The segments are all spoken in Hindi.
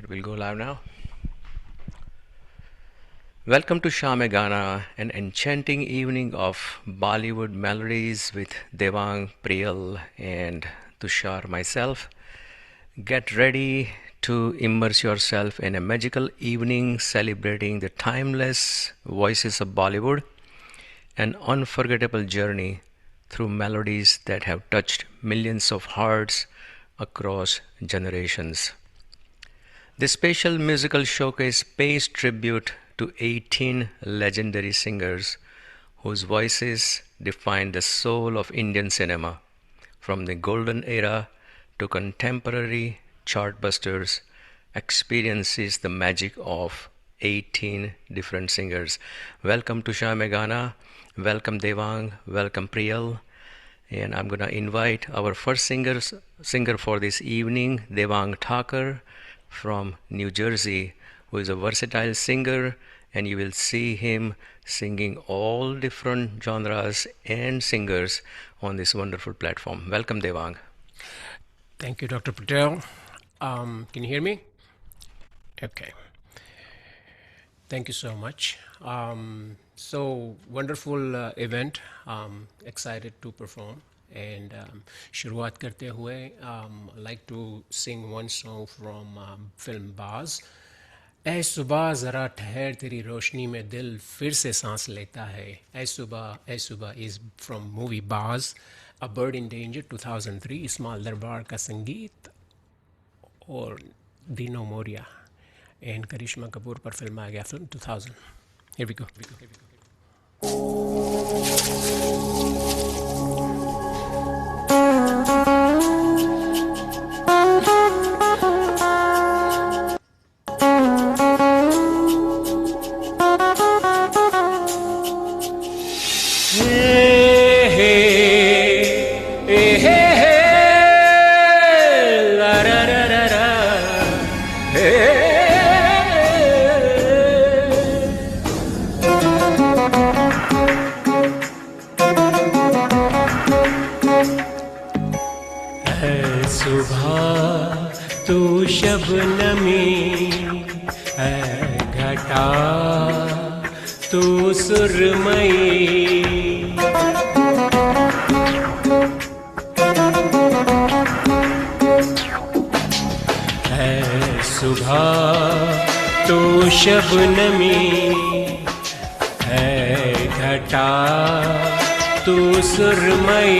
We'll go live now. Welcome to Shamegana, an enchanting evening of Bollywood melodies with Devang, Priyal, and Tushar, myself. Get ready to immerse yourself in a magical evening celebrating the timeless voices of Bollywood, an unforgettable journey through melodies that have touched millions of hearts across generations. This special musical showcase pays tribute to 18 legendary singers whose voices defined the soul of Indian cinema, from the golden era to contemporary chartbusters. Experiences the magic of 18 different singers. Welcome to Shah Megana, welcome Devang, welcome Priyal, and I'm gonna invite our first singer for this evening, Devang Thakur from New Jersey, who is a versatile singer, and you will see him singing all different genres and singers on this wonderful platform. Welcome, Devang. Thank you, Dr. Patel. Can you hear me? Okay. Thank you so much. So wonderful event. Excited to perform. And शुरुआत करते हुए I'd like to sing one song from film Baaz. ऐ सुबह ज़रा ठहर तेरी रोशनी में दिल फिर से सांस लेता है. ऐ सुबह is from movie Baaz, A Bird in Danger 2003, Ismail दरबार का संगीत और दीनो मोरिया and करिश्मा कपूर पर फिल्माया गया फिल्म 2000. Here we go. शबनमी है घटा तू सुरमई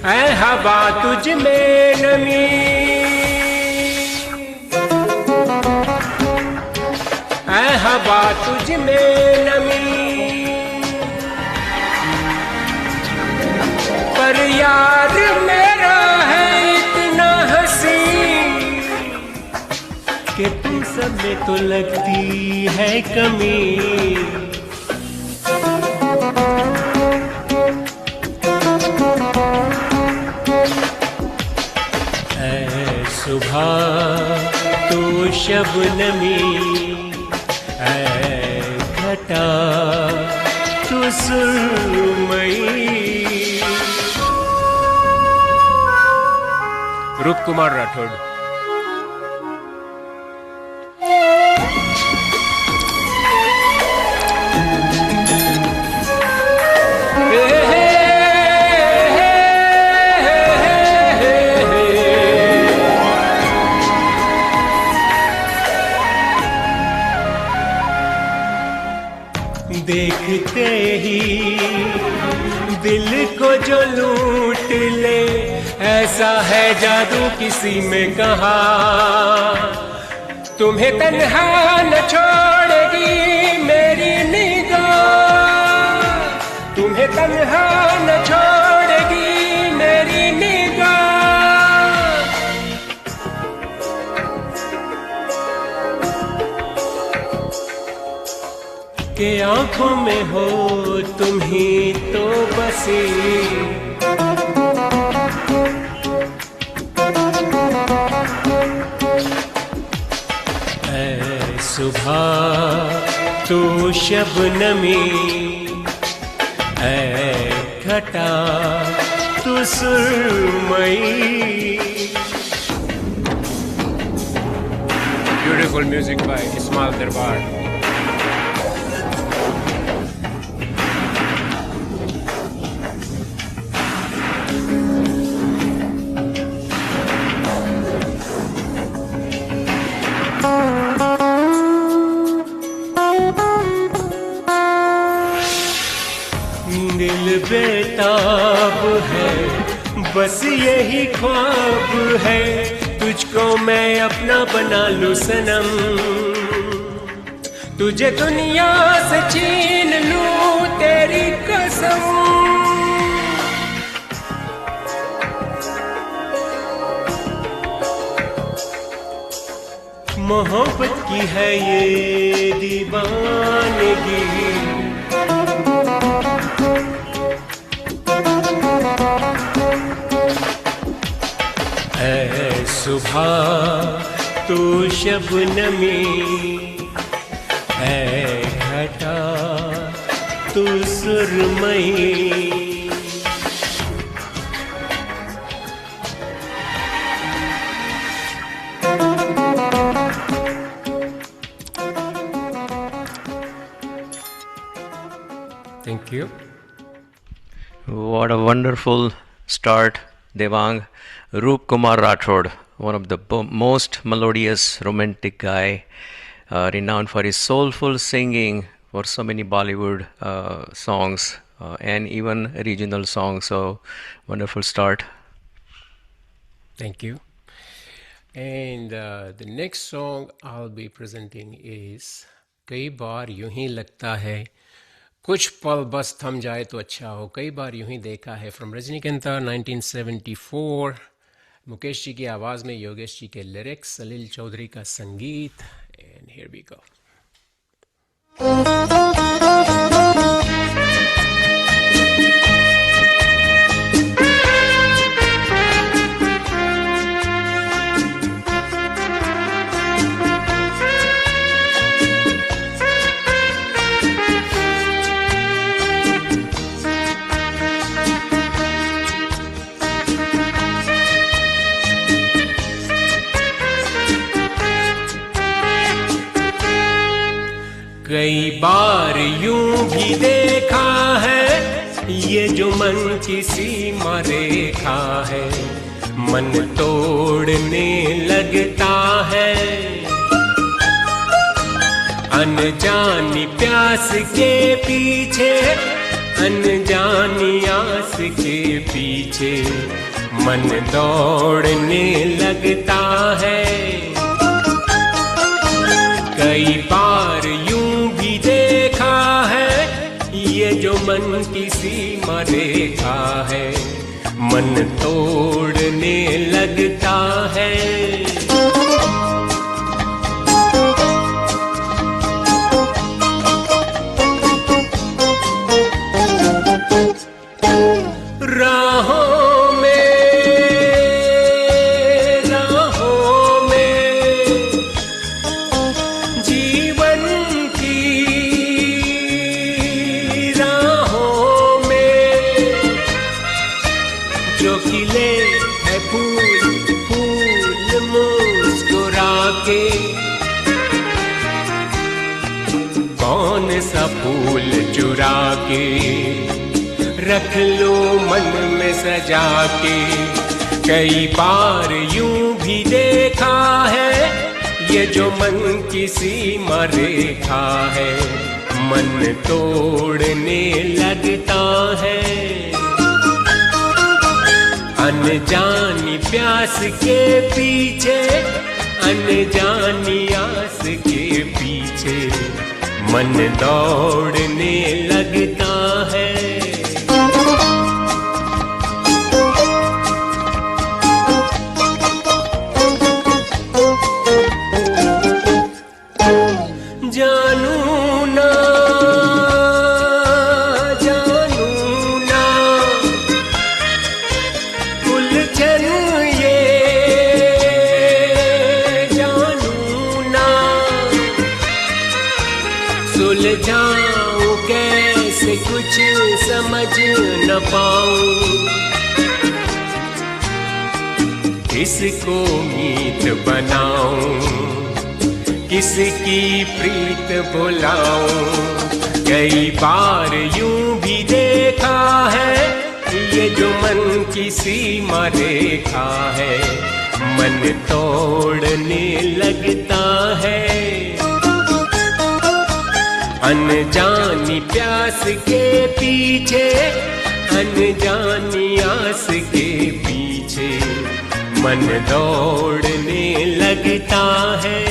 ऐ हवा तुझ में नमी ऐ हवा तुझ में नमी पर यार मेरा है इतना हंसी कि तुम सब में तो लगती है कमी ऐ सुबह तू शबनमी ऐ घटा तू सुरमई. रूप कुमार राठौड़. देखते ही दिल को जो लूट ले ऐसा है जादू किसी में कहा तुम्हें तन्हा न छोड़ेगी मेरी निगाह तुम्हें तन्हा न छोड़ेगी मेरी निगाह के आंखों में हो तुम ही तो बसी ऐ सुबह तू शबनमी ऐ घटा तू सुरमई. wonderful music by Ismail Darbar. दिल बेताब है, बस यही ख्वाब है, तुझको मैं अपना बना लूं सनम, तुझे दुनिया से छीन लूं तेरी कसम। मोहब्बत की है ये दीवानगी, ऐ सुबह तू शबनमी, ऐ घटा तू सुरमई। Thank you. What a wonderful start, Devang. Roop Kumar Rathod, one of the most melodious romantic guy, renowned for his soulful singing for so many Bollywood songs and even regional songs. So, wonderful start. Thank you. And the next song I'll be presenting is कई बार यूं ही लगता है कुछ पल बस थम जाए तो अच्छा हो, कई बार यूं ही देखा है, फ्रॉम रजनीकांता 1974, मुकेश जी की आवाज़ में, योगेश जी के लिरिक्स, सलील चौधरी का संगीत, एंड हियर वी गो। कई बार यूं भी देखा है ये जो मन की सीमा रेखा है, मन तोड़ने लगता है, अनजानी प्यास के पीछे, अनजानी आस के पीछे मन दौड़ने लगता है। कई बार यूं भी देखा है ये जो मन की सीमा रेखा है, मन तोड़ने लगता है। फूल चुरा के रख लो मन में सजा के, कई बार यूं भी देखा है ये जो मन की सीमा रेखा है, मन तोड़ने लगता है। अनजानी प्यास के पीछे, अनजानी आस के पीछे मन दौड़ने लगता है। जानू ना उलझन ये, जानू ना सुलझाऊं कैसे, कुछ समझ न पाऊं, किसको मीत बनाऊं, किसकी प्रीत बुलाऊं। कई बार यूं भी देखा है ये जो मन की सीमा रेखा है, मन तोड़ने लगता है। अनजानी प्यास के पीछे, अनजानी आस के पीछे मन दौड़ने लगता है।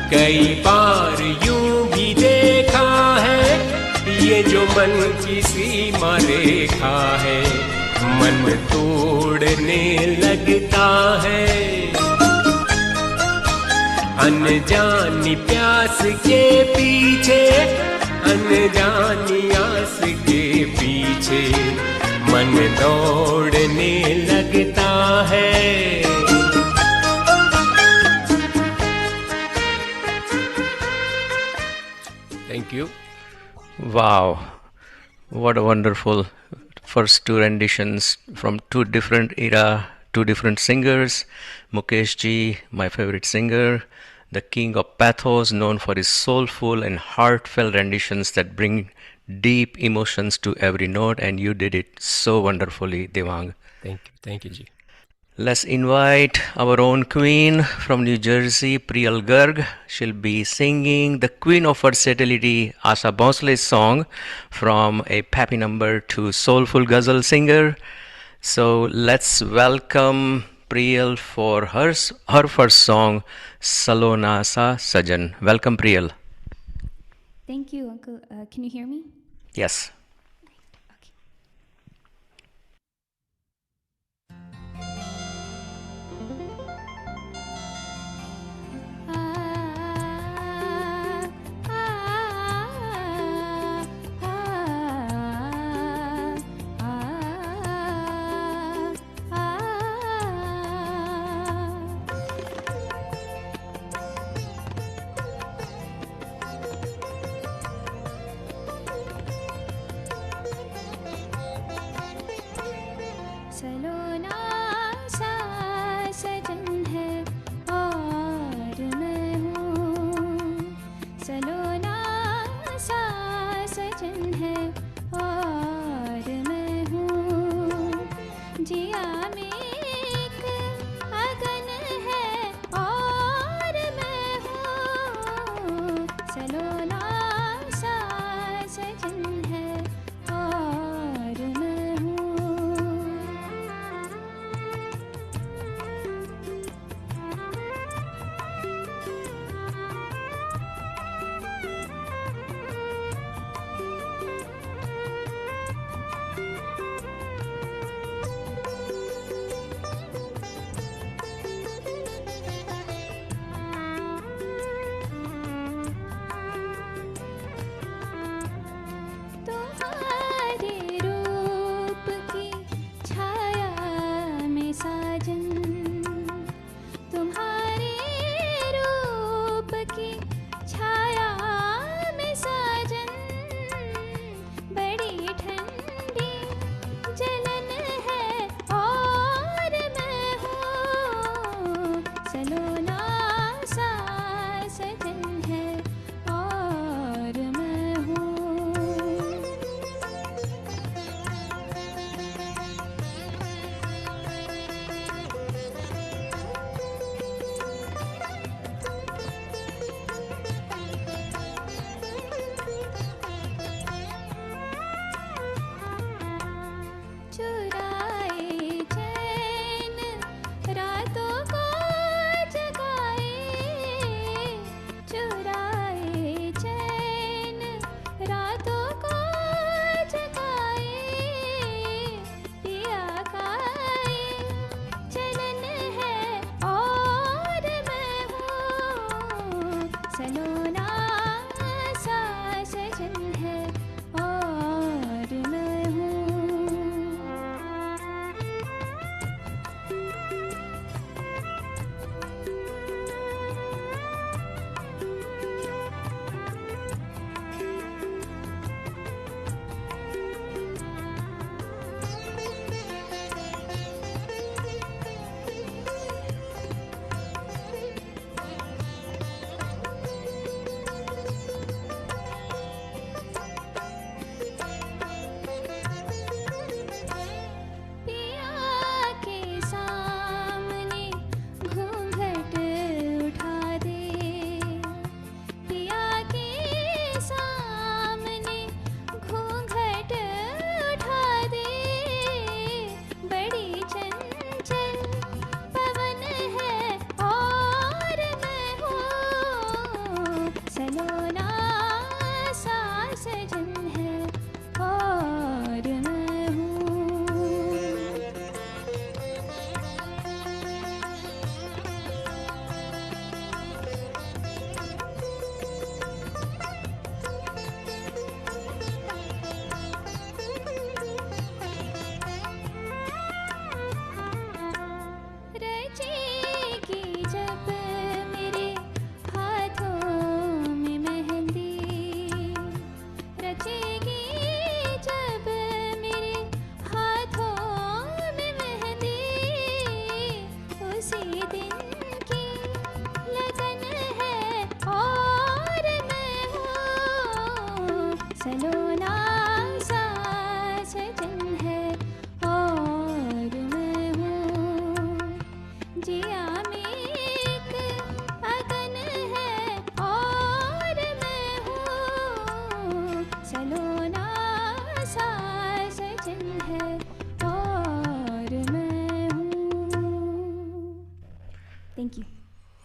कई बार यूं भी देखा है ये जो मन की सीमा रेखा है, मन तोड़ने लगता है। अनजानी प्यास के पीछे, अनजानी आस के पीछे मन दौड़ने लगता है। Thank you. Wow, what a wonderful first two renditions from two different era, two different singers. Mukesh ji, my favorite singer, the king of pathos, known for his soulful and heartfelt renditions that bring deep emotions to every note, and you did it so wonderfully, Devang. Thank you, Ji. Let's invite our own queen from New Jersey, Priyal Garg. She'll be singing the queen of versatility, Asha Bhosle's song from a peppy number to soulful ghazal singer. So let's welcome Priyal for her first song, Salona Sa Sajan. Welcome, Priyal. Thank you, Uncle. Can you hear me? Yes. Okay. सलोना सा सजन है और मैं हूँ, सलोना सा सजन है और मैं हूँ। जिया में एक अगन है और मैं हूँ, सलोना सा सजन है और मैं हूँ।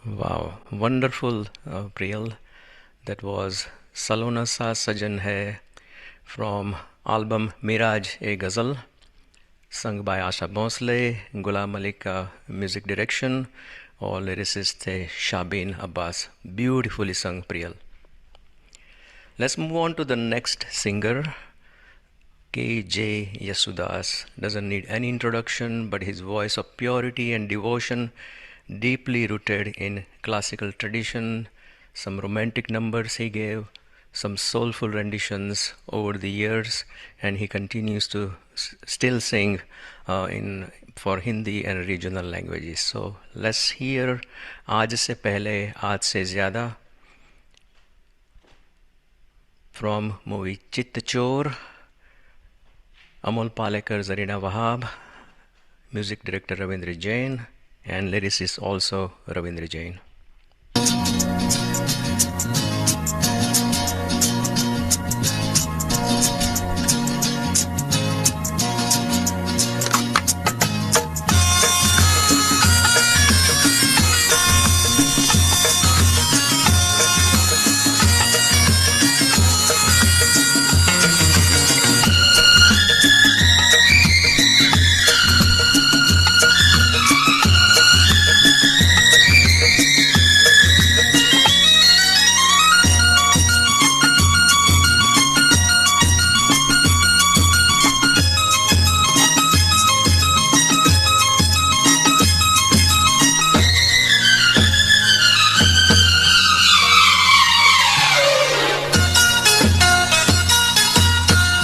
Wow, wonderful, Priyal. That was Salona Sa Sajan Hai from album Miraj A Ghazal, sung by Asha Bhosle, Ghulam Malik का music direction और lyricist थे Shabin Abbas. Beautifully sung, Priyal. Let's move on to the next singer, K.J. Yasudas. Doesn't need any introduction, but his voice of purity and devotion, deeply rooted in classical tradition. Some romantic numbers he gave, some soulful renditions over the years, and he continues to still sing in for Hindi and regional languages. So let's hear आज से पहले आज से ज़्यादा from movie Chittachor. Amol Palekar, Zarina Wahab, music director Ravindra Jain, and lyricist also Ravindra Jain.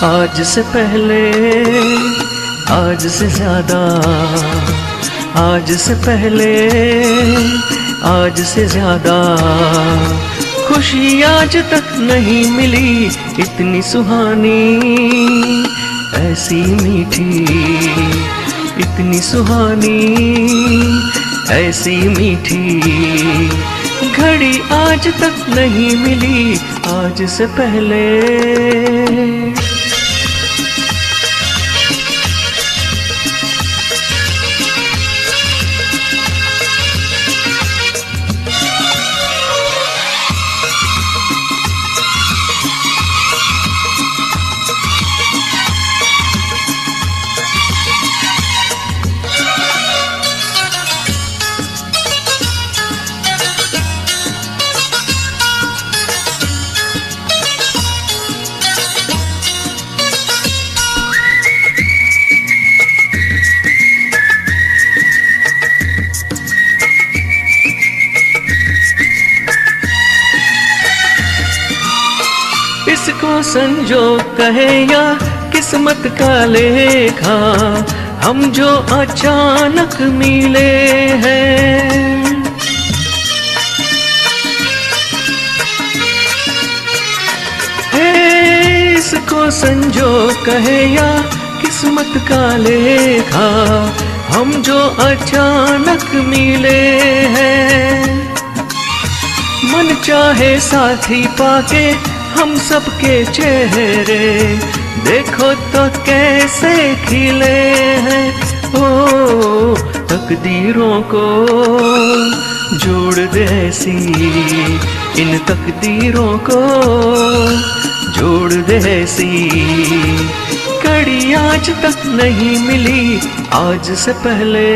आज से पहले आज से ज्यादा, आज से पहले आज से ज्यादा, खुशी आज तक नहीं मिली इतनी सुहानी, ऐसी मीठी, इतनी सुहानी, ऐसी मीठी घड़ी आज तक नहीं मिली आज से पहले। इसको संजोग कहे या किस्मत का लेखा, हम जो अचानक मिले हैं, इसको संजोग कहे या किस्मत का लेखा, हम जो अचानक मिले हैं, मन चाहे साथी पाके हम सबके चेहरे देखो तो कैसे खिले हैं। ओ तकदीरों को जोड़ दे ऐसी, इन तकदीरों को जोड़ दे ऐसी, कड़ी आज तक नहीं मिली आज से पहले।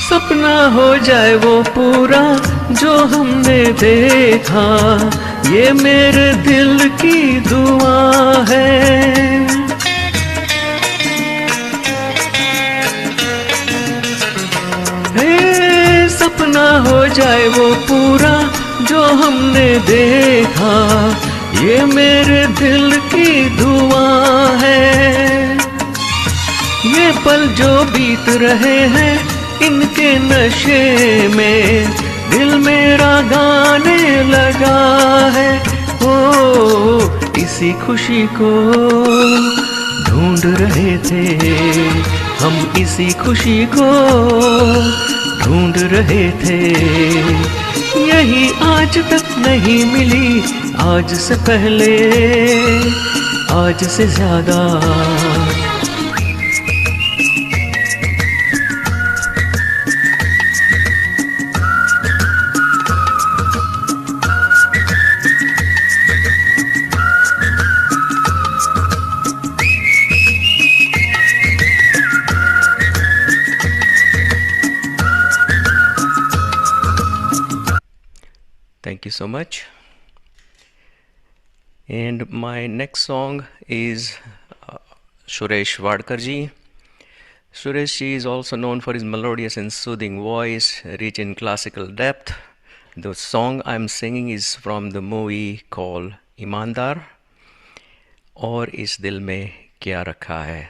सपना हो जाए वो पूरा जो हमने देखा, ये मेरे दिल की दुआ है। सपना हो जाए वो पूरा जो हमने देखा ये मेरे दिल की धुआं है। ये पल जो बीत रहे हैं इनके नशे में दिल मेरा गाने लगा है। ओ इसी खुशी को ढूंढ रहे थे हम, इसी खुशी को ढूंढ रहे थे। यही आज तक नहीं मिली, आज से पहले, आज से ज्यादा। Thank you so much. And my next song is Suresh Wadkar ji. Suresh ji is also known for his melodious and soothing voice, rich in classical depth. The song I'm singing is from the movie called Imandar, और इस दिल में क्या रखा है।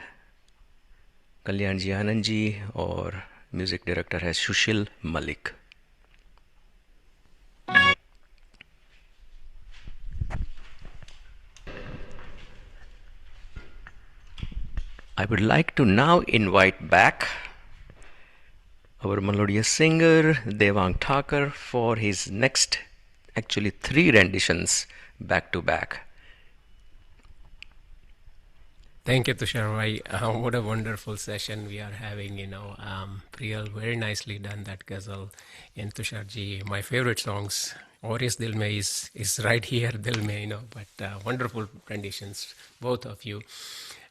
कल्याण जी आनंद जी और म्यूजिक डायरेक्टर है सुशील Malik. I would like to now invite back our melodious singer Devang Thakur for his next, actually 3 renditions back to back. Thank you, Tushar bhai. What a wonderful session we are having, Priyal, very nicely done that ghazal. And Tushar ji, my favorite songs, Aur Is Dil Mein is right here, Dil Mein, but wonderful renditions, both of you.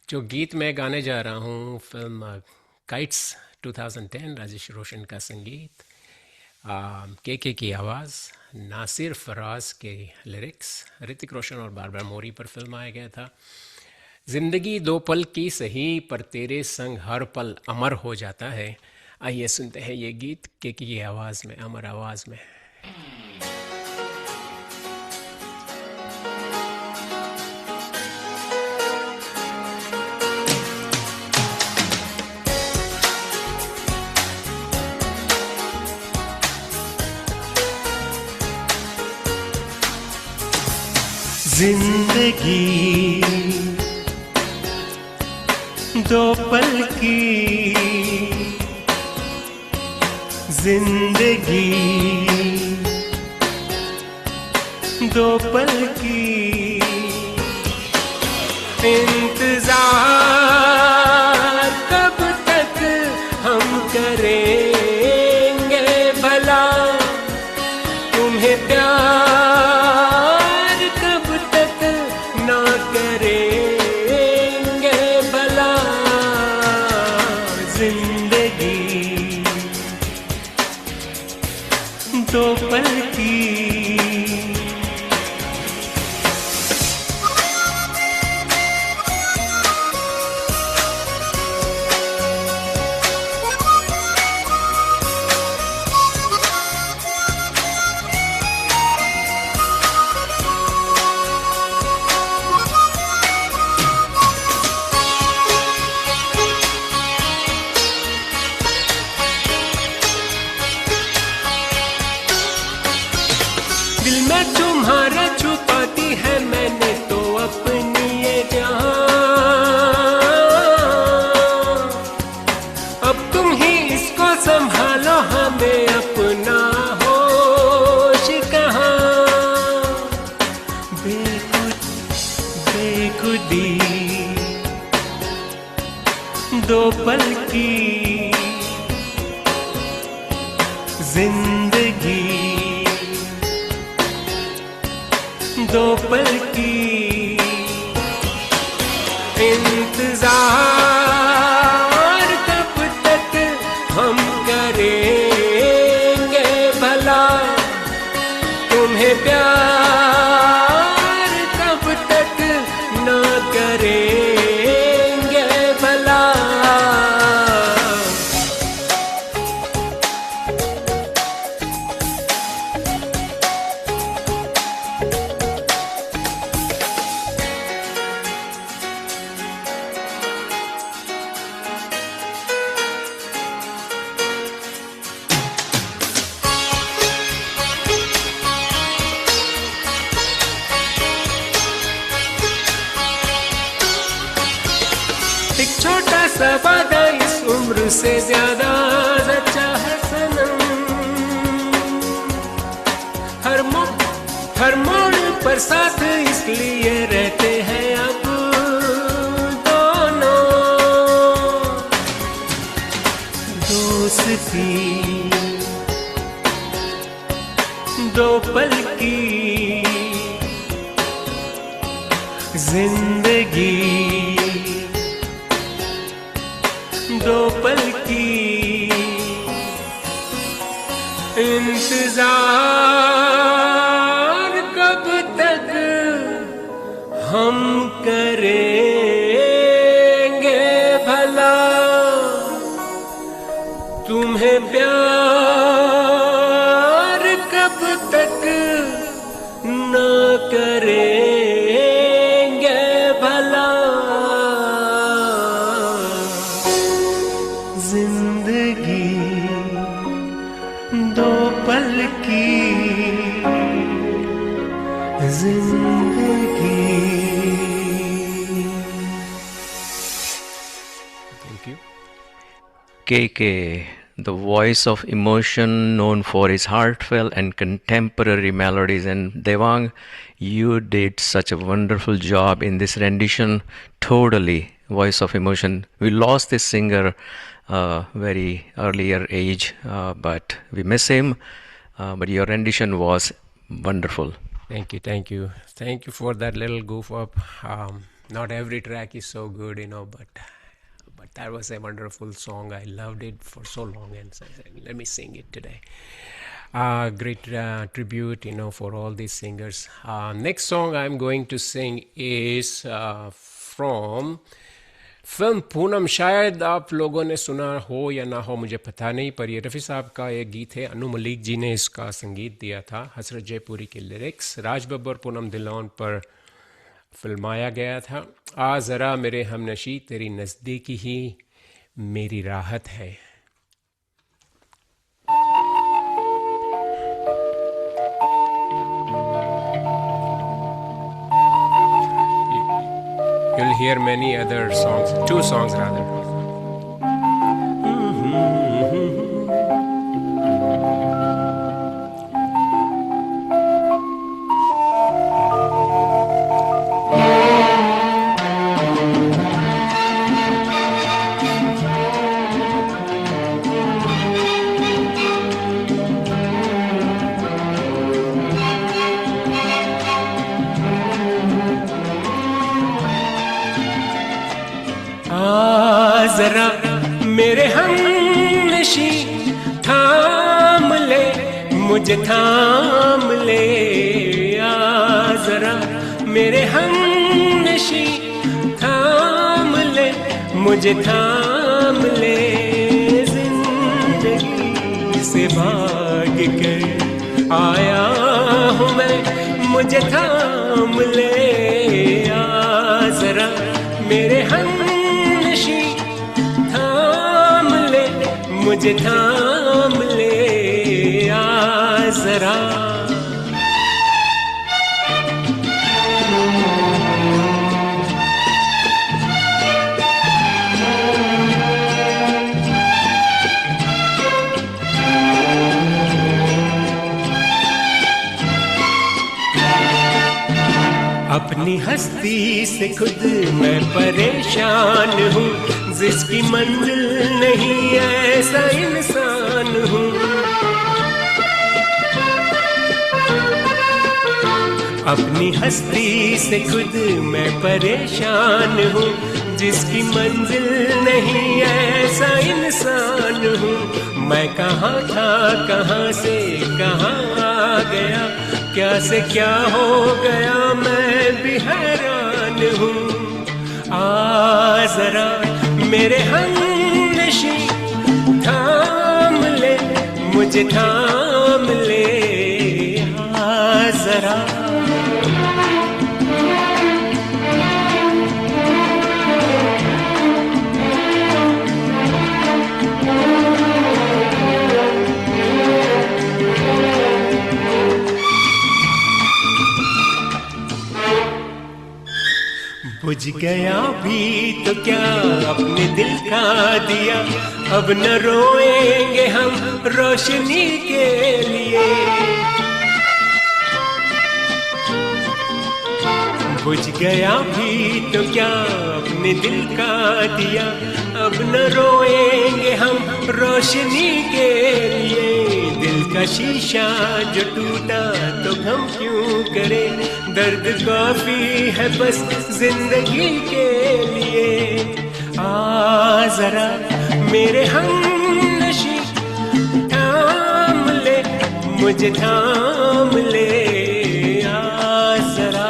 जो गीत मैं गाने जा रहा हूँ फिल्म काइट्स 2010, राजेश रोशन का संगीत, के की आवाज़, नासिर फराज के लिरिक्स, ऋतिक रोशन और बारबार मोरी पर फिल्म आया गया था। ज़िंदगी 2 पल की सही पर तेरे संग हर पल अमर हो जाता है। आइए सुनते हैं ये गीत के की आवाज़ में, अमर आवाज़ में। जिंदगी 2 पल की, जिंदगी 2 पल की, इंतजार कब तक हम करेंगे भला, तुम्हें प्यार उम्र से ज्यादा सच्चा है सनम। हर मोड़ पर साथ इसलिए रहते हैं अब दोनों। दोस्ती दो पल की जिंदगी, दो पल की इंतजार कब तक हम करेंगे भला। तुम्हें प्यार कब तक न करेंगे भला। जिंदगी दो पल की जिंदगी। Thank you. KK, the voice of emotion known for his heartfelt and contemporary melodies. And Devang, you did such a wonderful job in this rendition. Totally, voice of emotion. We lost this singer very earlier age, but we miss him. But your rendition was wonderful. Thank you, thank you. Thank you for that little goof up. Not every track is so good, but that was a wonderful song. I loved it for so long, and so I said, let me sing it today. Great tribute, for all these singers. Next song I'm going to sing is from film Poonam. शायद आप लोगों ने सुना हो या ना हो, मुझे पता नहीं, पर ये रफ़ी साहब का एक गीत है। अनु मलिक जी ने इसका संगीत दिया था। हसरत जयपुरी के लिरिक्स राज बब्बर पूनम धिल्लोन पर फिल्माया गया था। आ ज़रा मेरे हमनशी तेरी नज़दीकी ही मेरी राहत है। You'll hear many other songs, 2 songs rather. जरा मेरे हमनशी थाम ले, मुझे थाम ले। आ जरा मेरे हमनशी थाम ले, मुझे थाम ले। जिंदगी से भाग कर आया हूँ मैं, मुझे थाम ले। आ जरा मेरे हमनशी थाम ले, मुझे थाम ले। आ जरा अपनी हस्ती से खुद मैं परेशान हूँ, जिसकी मंजिल नहीं ऐसा इंसान हूँ। अपनी हस्ती से खुद मैं परेशान हूँ, जिसकी मंजिल नहीं ऐसा इंसान हूँ। मैं कहाँ था, कहाँ से कहाँ आ गया, क्या से क्या हो गया, मैं भी हैरान हूँ। आ जरा मेरे हमनशी थाम ले, मुझे थाम ले। आ जरा बुझ गया भी तो क्या अपने दिल का दिया, अब न रोएंगे हम रोशनी के लिए। बुझ गया भी तो क्या अपने दिल का दिया, अब न रोएंगे हम रोशनी के लिए। दिल का शीशा जो टूटा तो गम क्यों करे, दर्द काफी है बस जिंदगी के लिए। आ जरा मेरे हमनशी थाम ले, मुझे थाम ले। आ जरा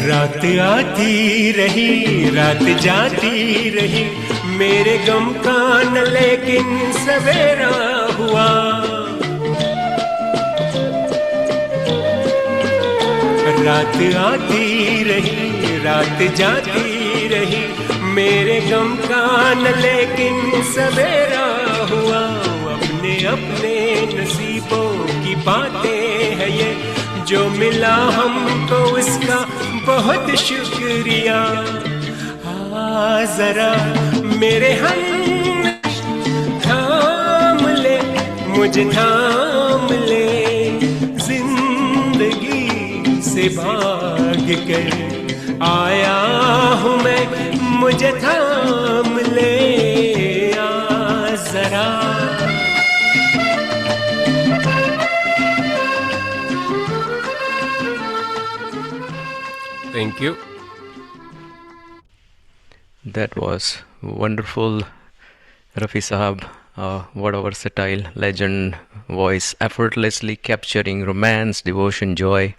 रात आती रही रात जाती रही, मेरे गम का न लेकिन सवेरा हुआ। रात आती रही रात जाती रही, मेरे गम का न लेकिन सवेरा हुआ। अपने अपने नसीबों की बातें हैं ये, जो मिला हमको उसका बहुत शुक्रिया। आ जरा मेरे हम थाम ले, मुझे थाम ले। जिंदगी से भाग कर आया हूँ मैं, मुझे थाम ले। आ जरा Thank you. That was wonderful, Rafi Sahab. What a versatile legend voice, effortlessly capturing romance, devotion, joy.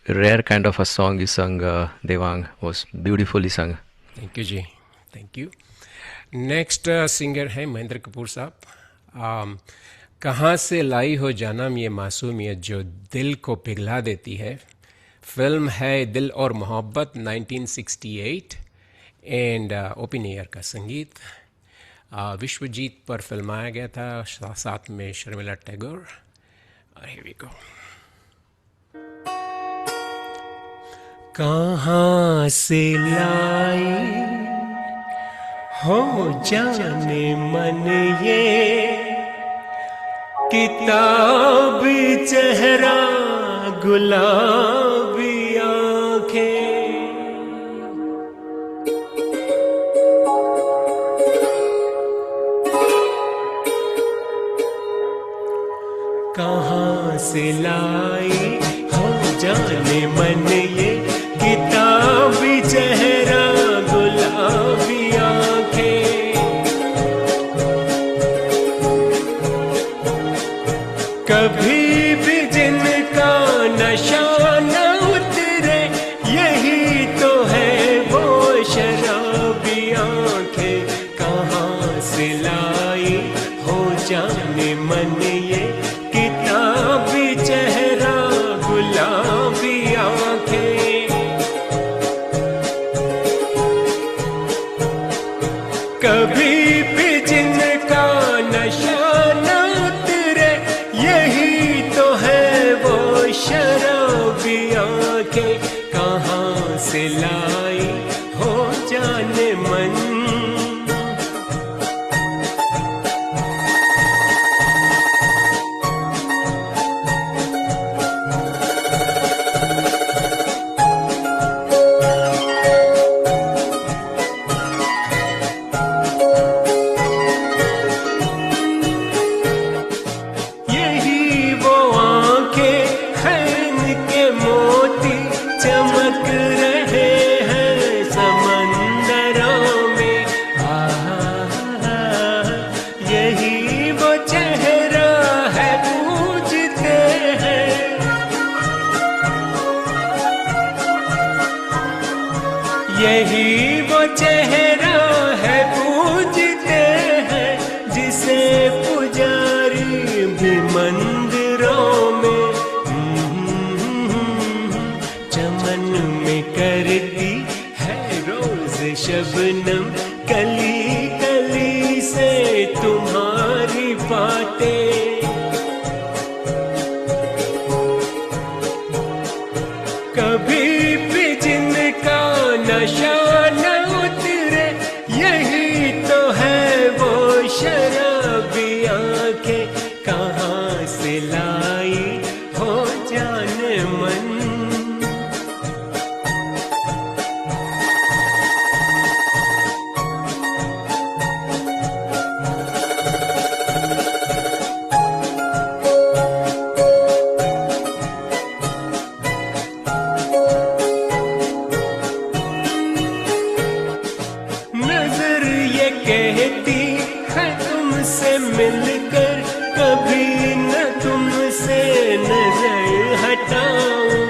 Rare kind of a song you sung, Devang. Was beautifully sung. Thank you ji, thank you. Next singer है महेंद्र कपूर साहब। कहाँ से लाई हो जानम ये मासूमियत जो दिल को पिघला देती है। फिल्म है दिल और मोहब्बत 1968 एंड ओपी नैयर का संगीत। विश्वजीत पर फिल्माया गया था, साथ में Sharmila Tagore. Here we go. कहाँ से लाई हो जाने मन ये, किताब चेहरा गुलाबी आंखें। कहाँ से लाई हो जाने मन ये, किताब चेहरा गुलाबी आंखें। कभी भी जिनका नशा न उतरे, यही तो है वो शराबी आंखें। कहाँ से लाई हो जाने मन ये, किताबी चेहरा गुलाबी आंखें। कभी भी जिनका नशा न उतरे, यही तो है वो शराबी आंखें। कहाँ से लाई हो जाने मन। मिलकर कभी न तुमसे नजर हटाऊं।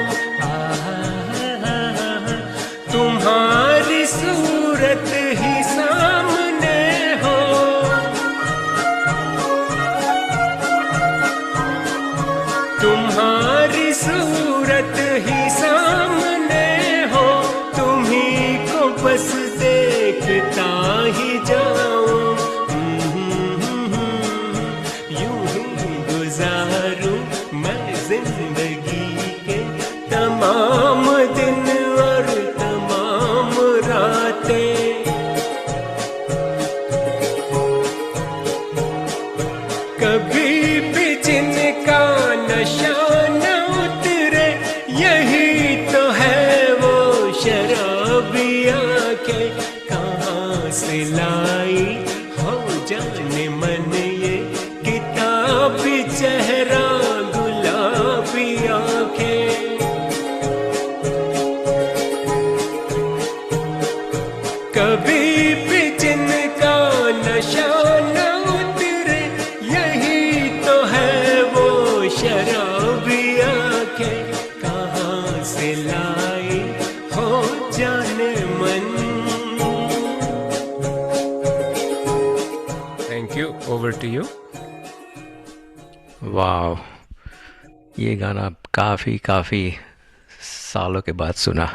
तुम्हारी सूरत ही सामने हो, तुम्हारी सूरत ही सामने हो, तुम्ही को बस देखता ही जाऊं। यूं ही गुजारूं मैं जिंदगी के तमाम दिन और तमाम रातें। कभी भी जिनका नशा न उतरे, यही तो है वो शराबी आंखें। कहाँ से लाई हो जाने मन ये किताबी चेहरा, गुलाबी आंखें। कभी भी जिनका नशा न उतरे, यही तो है वो शराबी आंखें। कहाँ से लाई हो जाने मन। Thank you. Over to you. वाह, ये गाना काफ़ी सालों के बाद सुना।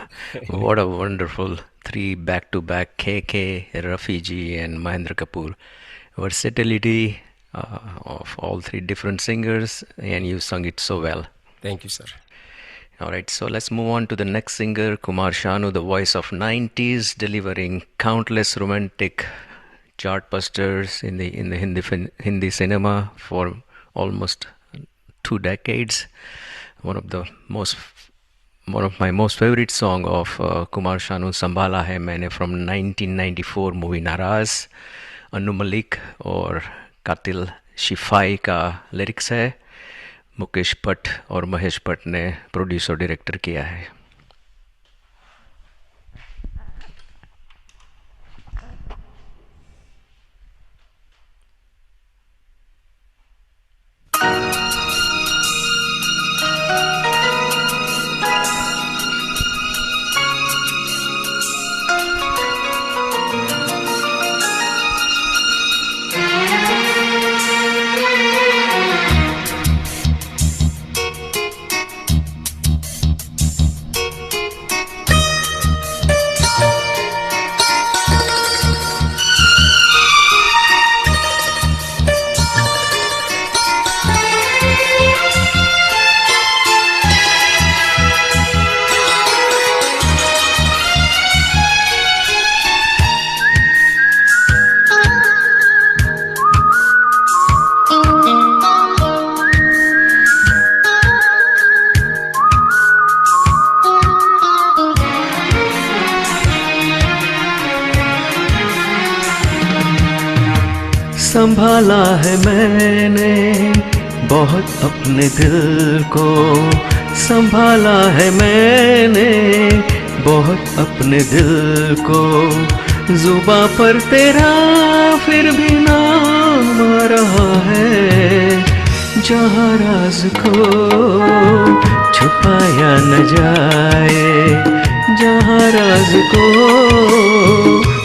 What a wonderful three back-to-back, KK, Rafi ji and Mahendra Kapoor. Versatility of all three different singers, and you sung it so well. Thank you, sir. All right, so let's move on to the next singer, Kumar Sanu, the voice of 90s, delivering countless romantic chartbusters in the Hindi cinema for almost 2 decades. One of my most favorite song of Kumar Sanu, Sambhala Hai Maine, from 1994 movie Naraz, Anu Malik और कातिल शिफाई का लिरिक्स है। मुकेश भट्ट और महेश भट्ट ने प्रोड्यूस और डायरेक्टर किया है। संभाला है मैंने बहुत अपने दिल को, संभाला है मैंने बहुत अपने दिल को। जुबां पर तेरा फिर भी नाम आ रहा है, जहाँ राज को छुपाया न जाए, जहाँ राज को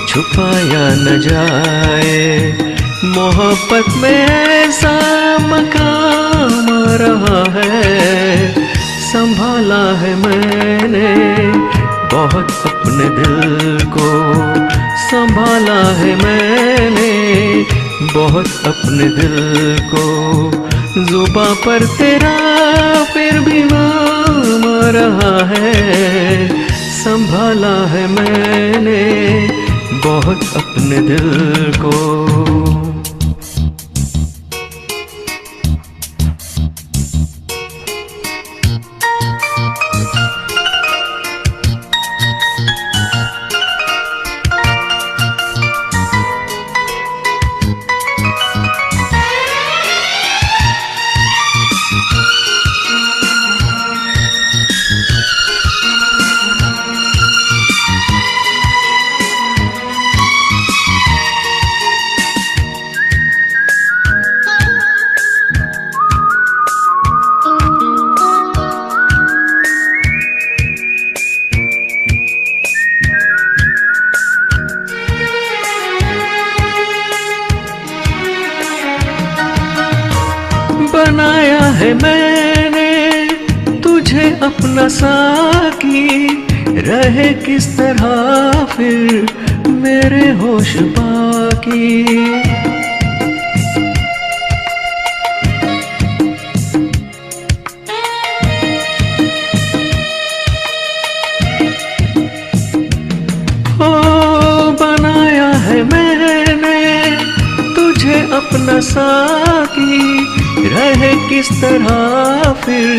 छुपाया न जाए। मोहब्बत में ऐसा मकाम आ रहा है, संभाला है मैंने बहुत अपने दिल को, संभाला है मैंने बहुत अपने दिल को। जुबां पर तेरा फिर भी नाम आ रहा है, संभाला है मैंने बहुत अपने दिल को। बनाया है मैंने तुझे अपना साकी, रहे किस तरह फिर मेरे होश बाकी। बनाया है मैंने तुझे अपना साकी, रहे किस तरह फिर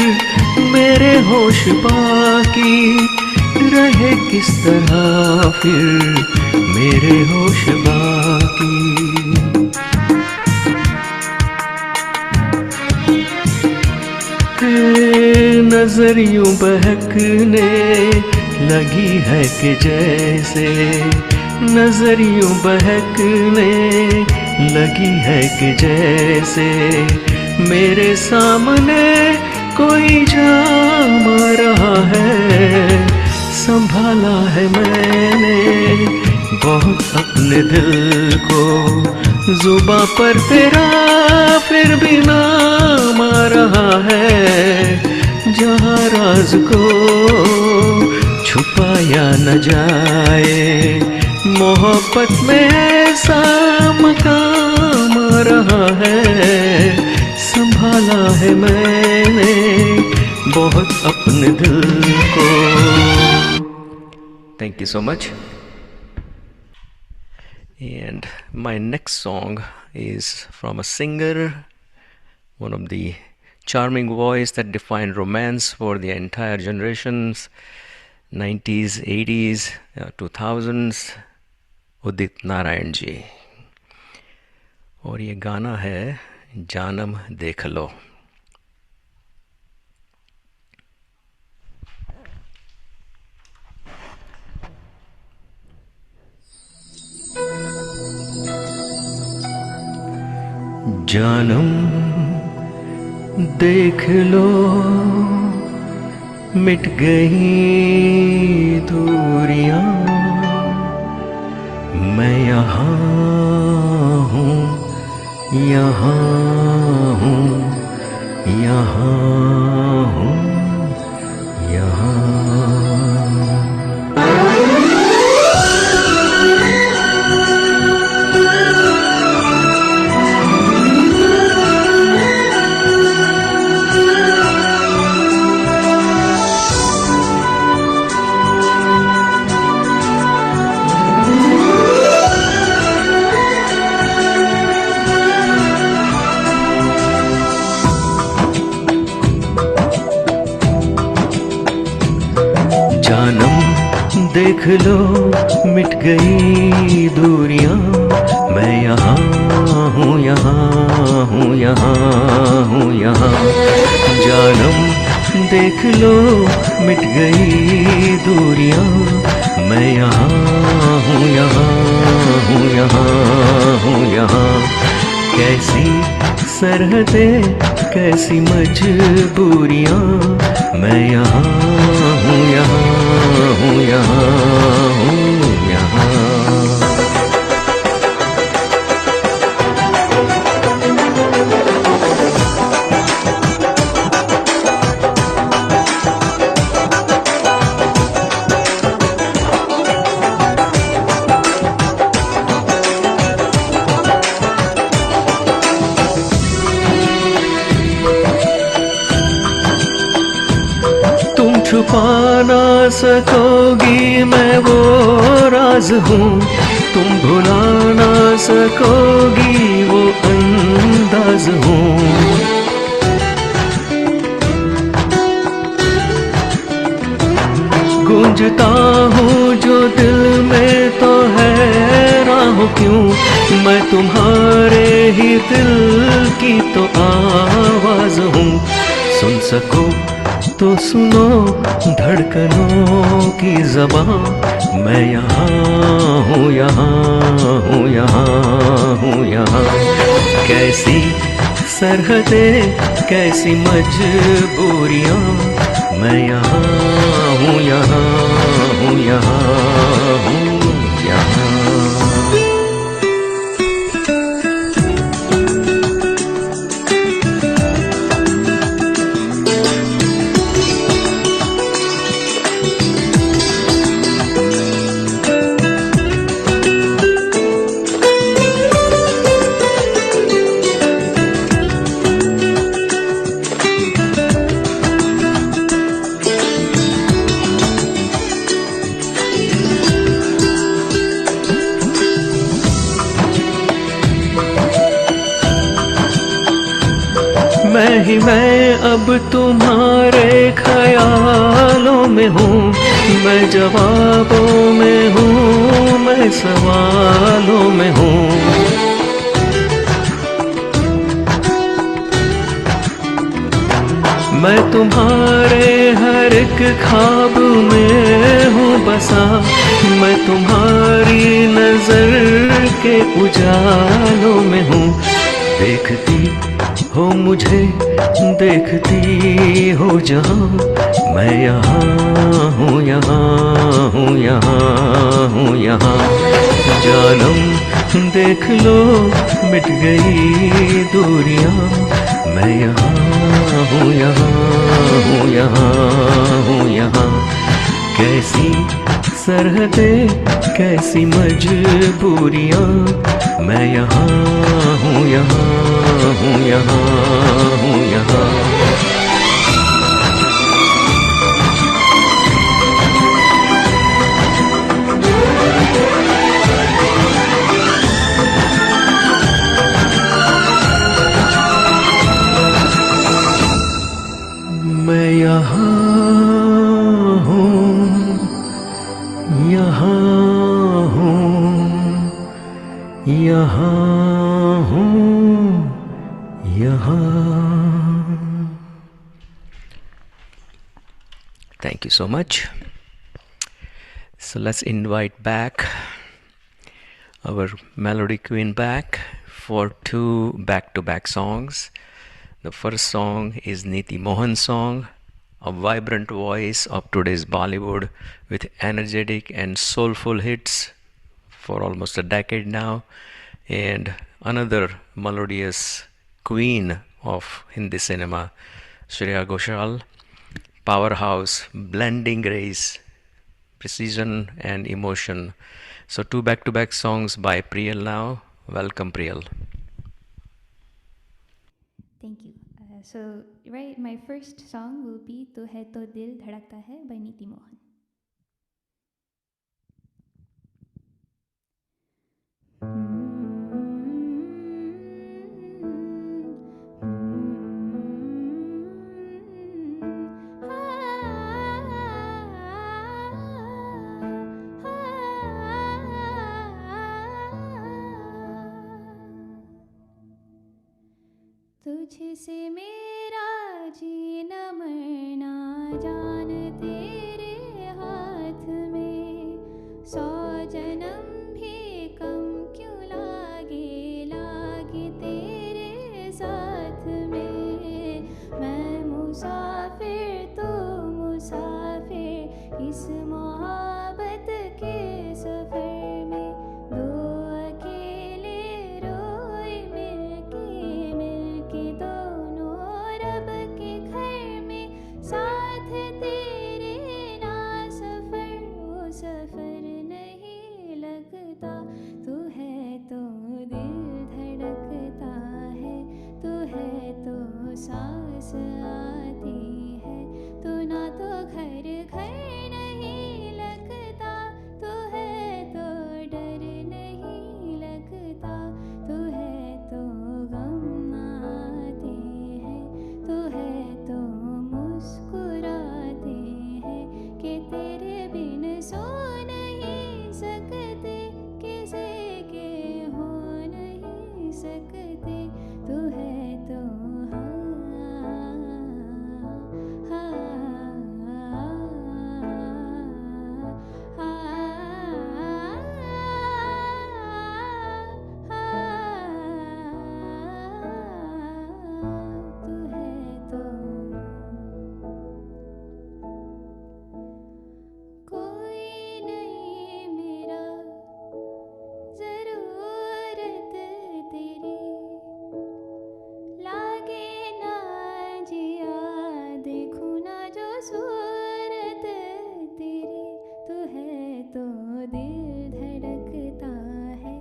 मेरे होश बाकी, रहे किस तरह फिर मेरे होश बाकी। नजर यूं बहकने लगी है कि जैसे, नजर यूं बहकने लगी है कि जैसे मेरे सामने कोई जाम आ रहा है। संभाला है मैंने बहुत अपने दिल को, जुबां पर तेरा फिर भी नाम आ रहा है। जहाँ राज को छुपाया न जाए, मोहब्बत में ऐसा मकाम आ रहा है। संभाला है मैंने बहुत अपने दिल को। Thank you so much. And my next song is from a singer, one of the charming voice that defined romance for the entire generations, 90s, 80s, 2000s, Udit Narayan ji. और ये गाना है जानम देख लो। जानम देख लो मिट गई दूरियां, मैं यहाँ हूँ, यहाँ हूँ, यहाँ हूँ, यहाँ। देख लो मिट गई दूरियां, मैं यहाँ हूँ, यहाँ हूँ, यहाँ हूँ, यहाँ। जानम देख लो मिट गई दूरियां, मैं यहाँ हूँ, यहाँ हूँ, यहाँ हूँ, यहाँ। कैसी सरहदें कैसी मजबूरियां, मैं यहाँ हूँ, यहाँ हूँ, यहाँ हूँ, यहाँ। छुपा ना सकोगी मैं वो राज हूँ, तुम भुला ना सकोगी वो अंदाज हूँ। गूंजता हूँ जो दिल में तो हैरान हूँ क्यों, मैं तुम्हारे ही दिल की तो आवाज हूँ। सुन सको तो सुनो धड़कनों की ज़बान, मैं यहाँ हूँ, यहाँ हूँ, यहाँ हूँ, यहाँ। कैसी सरहदें कैसी मजबूरियाँ, मैं यहाँ हूँ, यहाँ हूँ, यहाँ हूँ, यहाँ। मैं अब तुम्हारे ख्यालों में हूँ, मैं जवाबों में हूँ, मैं सवालों में हूँ। मैं तुम्हारे हर एक ख्वाब में हूँ बसा, मैं तुम्हारी नजर के उजालों में हूँ। देखती हो मुझे, देखती हो जहाँ, मैं यहाँ हूँ, यहाँ हूँ, यहाँ हूँ, यहाँ। जानम देख लो मिट गई दूरियां, मैं यहाँ हूँ, यहाँ हूँ, यहाँ हूँ, यहाँ। कैसी सरहदें, कैसी मजबूरियां, मैं यहाँ हूँ, यहाँ हूँ, यहाँ हूँ, यहाँ। मैं यहाँ हूँ, यहाँ हूँ, यहाँ हूँ, यहाँ। Thank you so much. So let's invite back our melody queen back for two back-to-back songs. The first song is Neeti Mohan's song, a vibrant voice of today's Bollywood with energetic and soulful hits for almost a decade now, and another melodious queen of Hindi cinema, Shreya Ghoshal, powerhouse, blending grace, precision and emotion. So two back-to-back songs by Priyal now. Welcome, Priyal. Thank you. So, right, my first song will be "Tu Hai To Dil Dhadakta Hai" by Neeti Mohan. तुझसे मेरा जीना मरना जान तेरे हाथ में, 100 जन्म भी कम क्यों लागे, लागे तेरे साथ में। मैं मुसाफिर तो मुसाफिर इस मोहब्बत के सफर में, दो अकेले रोए मिलके दोनों रब के घर में, साथ तेरे ना सफर वो सफर नहीं लगता। तू है तो दिल धड़कता है, तू है तो सांस आती है, तू ना तो घर घर नहीं लगता, तू है तो डर नहीं लगता, तू है तो गम आते हैं, तू है तो मुस्कुराते हैं, कि तेरे बिन सो नहीं सकते, किसी के हो नहीं सकते। तू है तो कोई नहीं मेरा ज़रूरत तेरी, लागे ना जिया देखूँ ना जो सूरत तेरी। तू है तो दिल धड़कता है,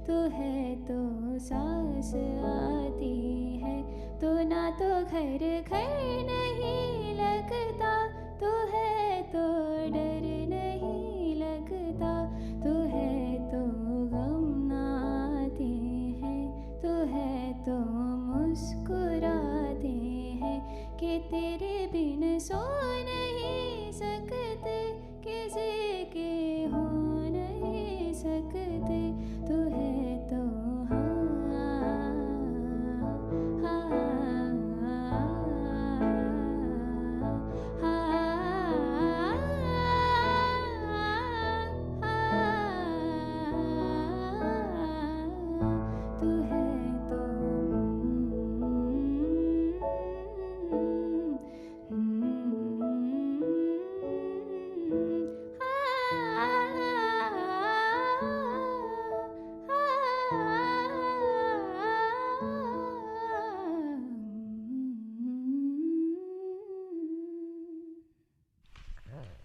तू है तो सांस आती है, तू ना तो घर घर नहीं लगता, तू है तो डर नहीं लगता, तू है तो गम आते हैं, तू है तो मुस्कुराते सो नहीं सकते, किसी के हो नहीं सकते, तू है तो तू है तो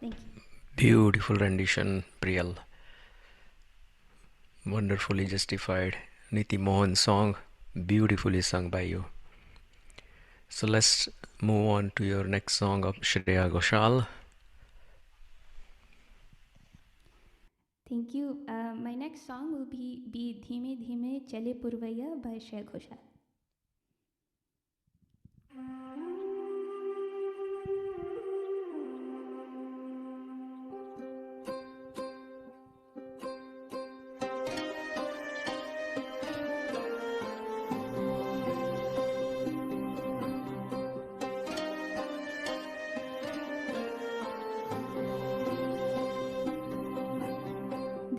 Thank you. Beautiful rendition, Priyal. Wonderfully justified. Niti Mohan song, beautifully sung by you. So let's move on to your next song of Shreya Ghoshal. Thank you. My next song will be Dhime Dhime Chale Purvaiya by Shreya Ghoshal.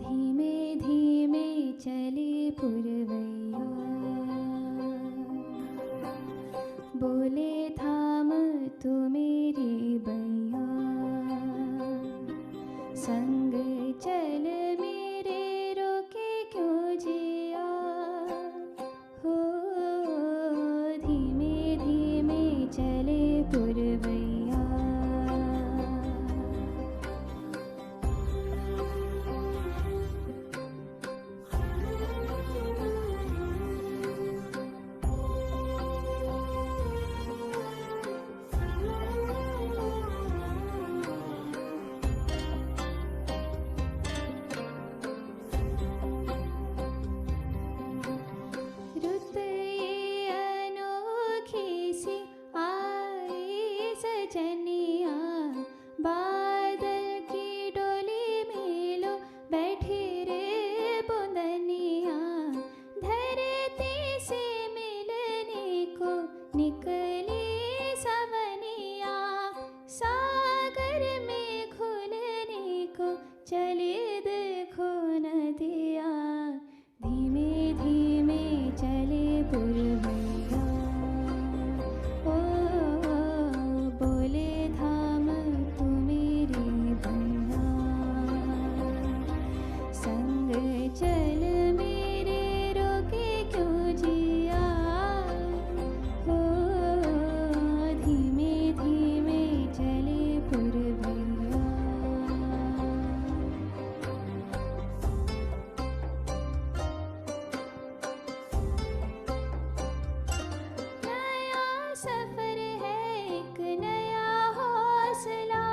धीमे धीमे चले पुरवैया, बोले थाम तू मेरी बैया, संग चल मेरे रोके क्यों जिया, हो धीमे धीमे चले पुरवैया। रुत ये अनोखी सी आई सजनिया, बादल की डोली में लो बैठी रे बुंदनिया, धरती से मिलने को निकली सवनिया, सागर में खुलने को चले देखो नदिया, धीमे धीमे चले पुरवैया, ओ बोले थाम तू मेरी बैया, संग चल मेरे रोके क्यों जिया, ओ धीमे धीमे चले पुरवैया। नया सफर है एक नया हौसला,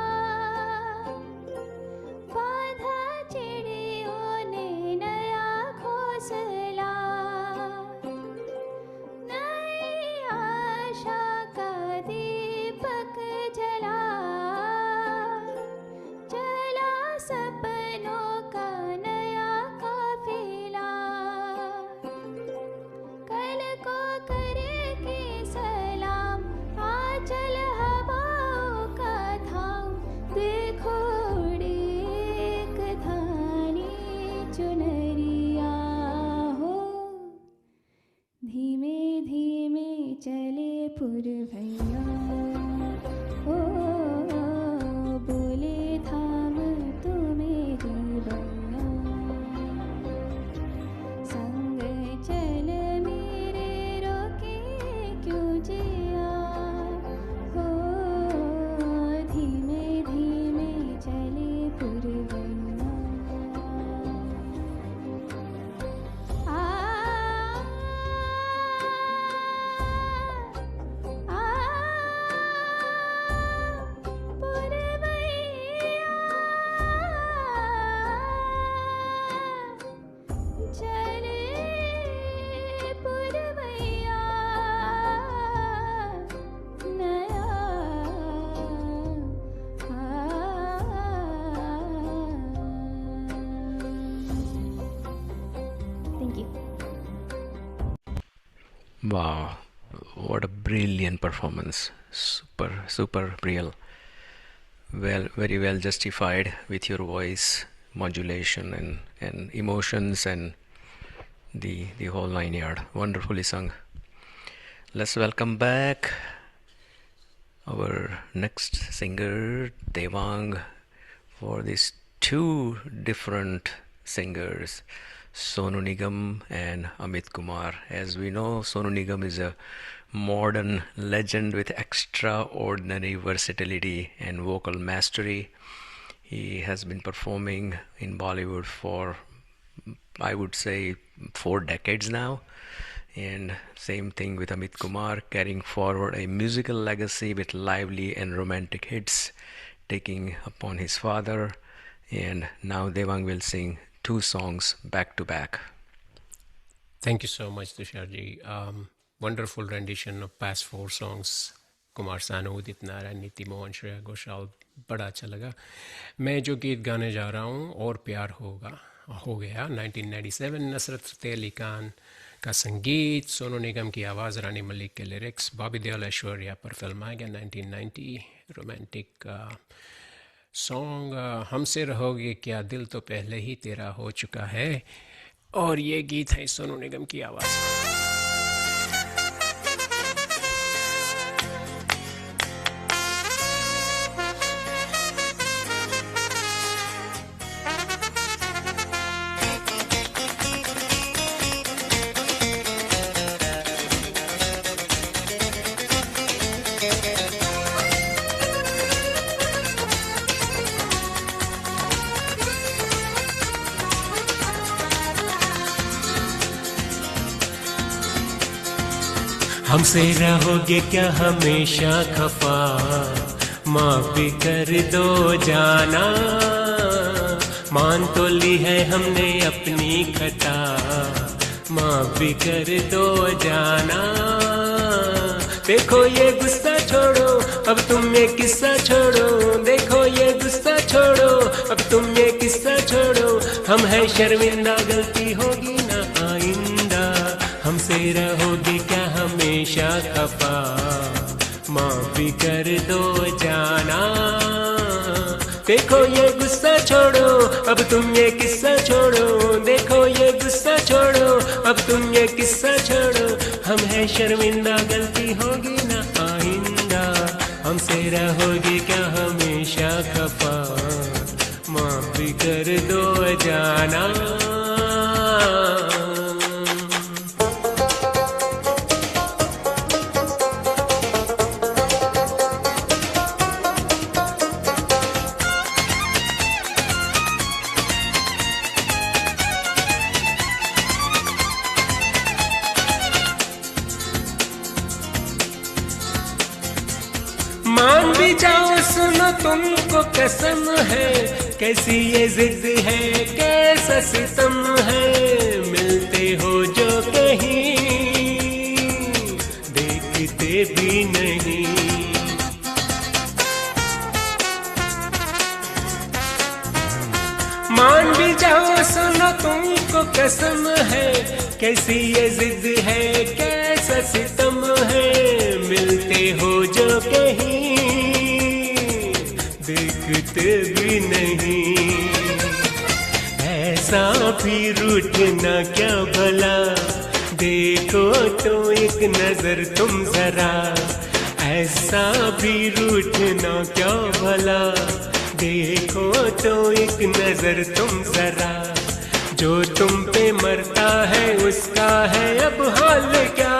बांधा चिड़ियों ने नया घोंसला, नई आशा का दीपक जला, चला सपनों का नया काफिला, कल को करे के सलाम, आंचल हवाओं का थाम, देखो उड़े एक धानी चुनरिया, हो धीमे धीमे चले पुरवैया, ओ बोले थाम तू मेरी बैया, संग चल मेरे रोके क्यों जिया, हो धीमे धीमे चले पुरवैया। आ आ Wow, what a brilliant performance. Super, super real. Well, very well justified with your voice modulation and emotions and the whole 9 yard. Wonderfully sung. Let's welcome back our next singer, Devang, for these two different singers, Sonu Nigam and Amit Kumar. As we know, Sonu Nigam is a modern legend with extraordinary versatility and vocal mastery. He has been performing in Bollywood for, I would say, 4 decades now. And same thing with Amit Kumar, carrying forward a musical legacy with lively and romantic hits, taking upon his father. And now Devang will sing 2 songs back to back. Thank you so much, Tusharji. Wonderful rendition of past 4 songs. Kumar Sanu, Udit Narayan, नीति मोहन, श्रेया घोषाल, बड़ा अच्छा लगा. मैं जो गीत गाने जा रहा हूँ, और प्यार हो गया 1997, नुसरत फ़तेह अली खान का संगीत, सोनू निगम की आवाज़, रानी मलिक के लिरिक्स, बॉबी देओल, ऐश्वर्या पर फिल्माया गया 1990. Romantic song. हमसे रहोगे क्या, दिल तो पहले ही तेरा हो चुका है. और ये गीत है सोनू निगम की आवाज़ में. हमसे रहोगे क्या हमेशा खफा, माफ भी कर दो जाना. मान तो ली है हमने अपनी खता, माफ भी कर दो जाना. देखो ये गुस्सा छोड़ो, अब तुम ये किस्सा छोड़ो. देखो ये गुस्सा छोड़ो, अब तुम ये किस्सा छोड़ो. हम हैं शर्मिंदा, गलती होगी ना आइंदा. हमसे रहोगी क्या हमेशा खफा, माफ भी कर दो जाना. देखो ये गुस्सा छोड़ो, अब तुम ये किस्सा छोड़ो. देखो ये गुस्सा छोड़ो, अब तुम ये किस्सा छोड़ो. हम हैं शर्मिंदा, गलती होगी ना आइंदा. हमसे रहोगी क्या हमेशा खफा, माफ भी कर दो जाना. मान भी जाओ, सुनो तुमको कसम है, कैसी ये जिद है, कैसा सितम है. मिलते हो जो कहीं, देखते भी नहीं. मान भी जाओ, सुनो तुमको कसम है, कैसी ये जिद है, कैसा सितम है. मिलते हो जो कहीं, देखते भी नहीं. ऐसा भी रूठना क्या भला, देखो तो एक नजर तुम जरा. ऐसा भी रूठना क्या भला, देखो तो एक नजर तुम जरा. जो तुम पे मरता है उसका है अब हाल क्या.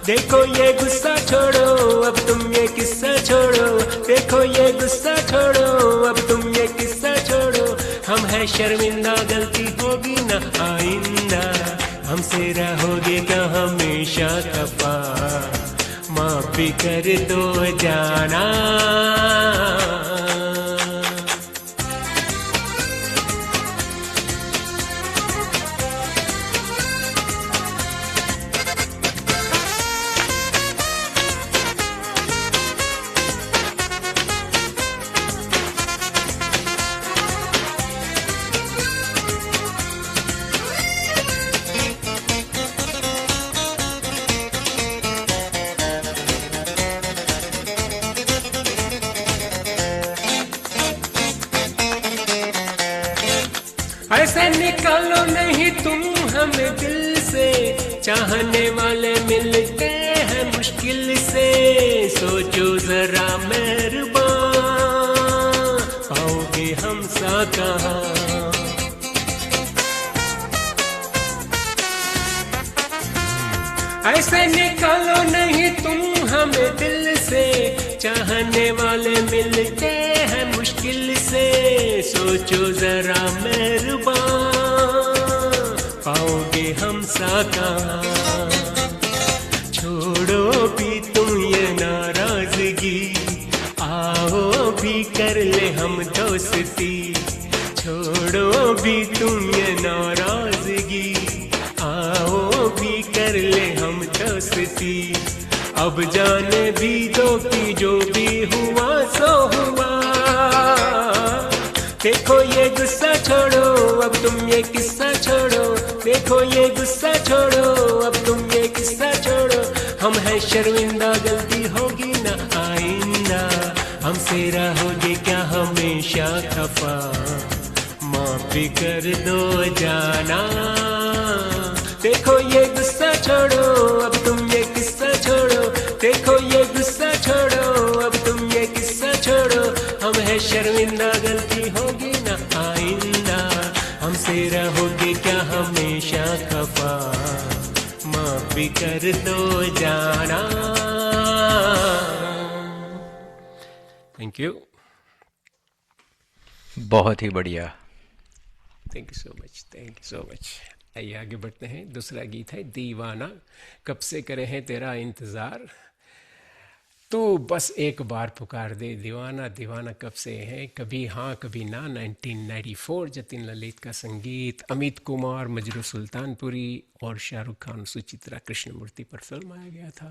देखो ये गुस्सा छोड़ो, अब तुम ये किस्सा छोड़ो. देखो ये गुस्सा छोड़ो, अब तुम ये किस्सा छोड़ो. हम हैं शर्मिंदा, गलती होगी ना आइंदा. हमसे रहोगे क्या हमेशा खफा, माफ भी कर दो जाना. ऐसे निकालो नहीं तुम हमें दिल से, चाहने वाले मिलते हैं मुश्किल से। सोचो जरा मेहरबान, पाओगे हम सा कहाँ। ऐसे निकालो नहीं तुम हमें दिल से, चाहने वाले मिलते हैं मुश्किल से। सोचो जरा मेहरबान, पाओगे हम सा कहाँ। छोड़ो भी तुम ये नाराजगी, आओ भी कर ले हम दोस्ती। छोड़ो भी तुम ये नाराजगी, आओ भी कर ले हम दोस्ती। अब जाने भी दो कि जो भी हुआ सो हुआ। देखो ये गुस्सा छोड़ो, अब तुम ये किस्सा छोड़ो। देखो ये गुस्सा छोड़ो, अब तुम ये किस्सा छोड़ो। हम हैं शर्मिंदा, गलती होगी ना आइंदा। हमसे रहोगे क्या हमेशा खफा, माफ भी कर दो जाना। देखो ये गुस्सा छोड़ो, अब तुम ये किस्सा छोड़ो। देखो ये गुस्सा छोड़ो, अब तुम ये किस्सा छोड़ो। हम हैं शर्मिंदा, गलती होगी ना आइंदा। हमसे रहोगे क्या हमेशा खफा, माफ भी कर दो जाना। Thank you. बहुत ही बढ़िया। Thank you so much, thank you so much. आइए आगे बढ़ते हैं। दूसरा गीत है दीवाना, कब से करे हैं तेरा इंतज़ार। तो बस एक बार पुकार दे दीवाना, दीवाना कब से है, कभी हाँ कभी ना। 1994 जतिन ललित का संगीत, अमित कुमार, मजरू सुल्तानपुरी और शाहरुख खान, सुचित्रा कृष्णमूर्ति पर फिल्माया गया था।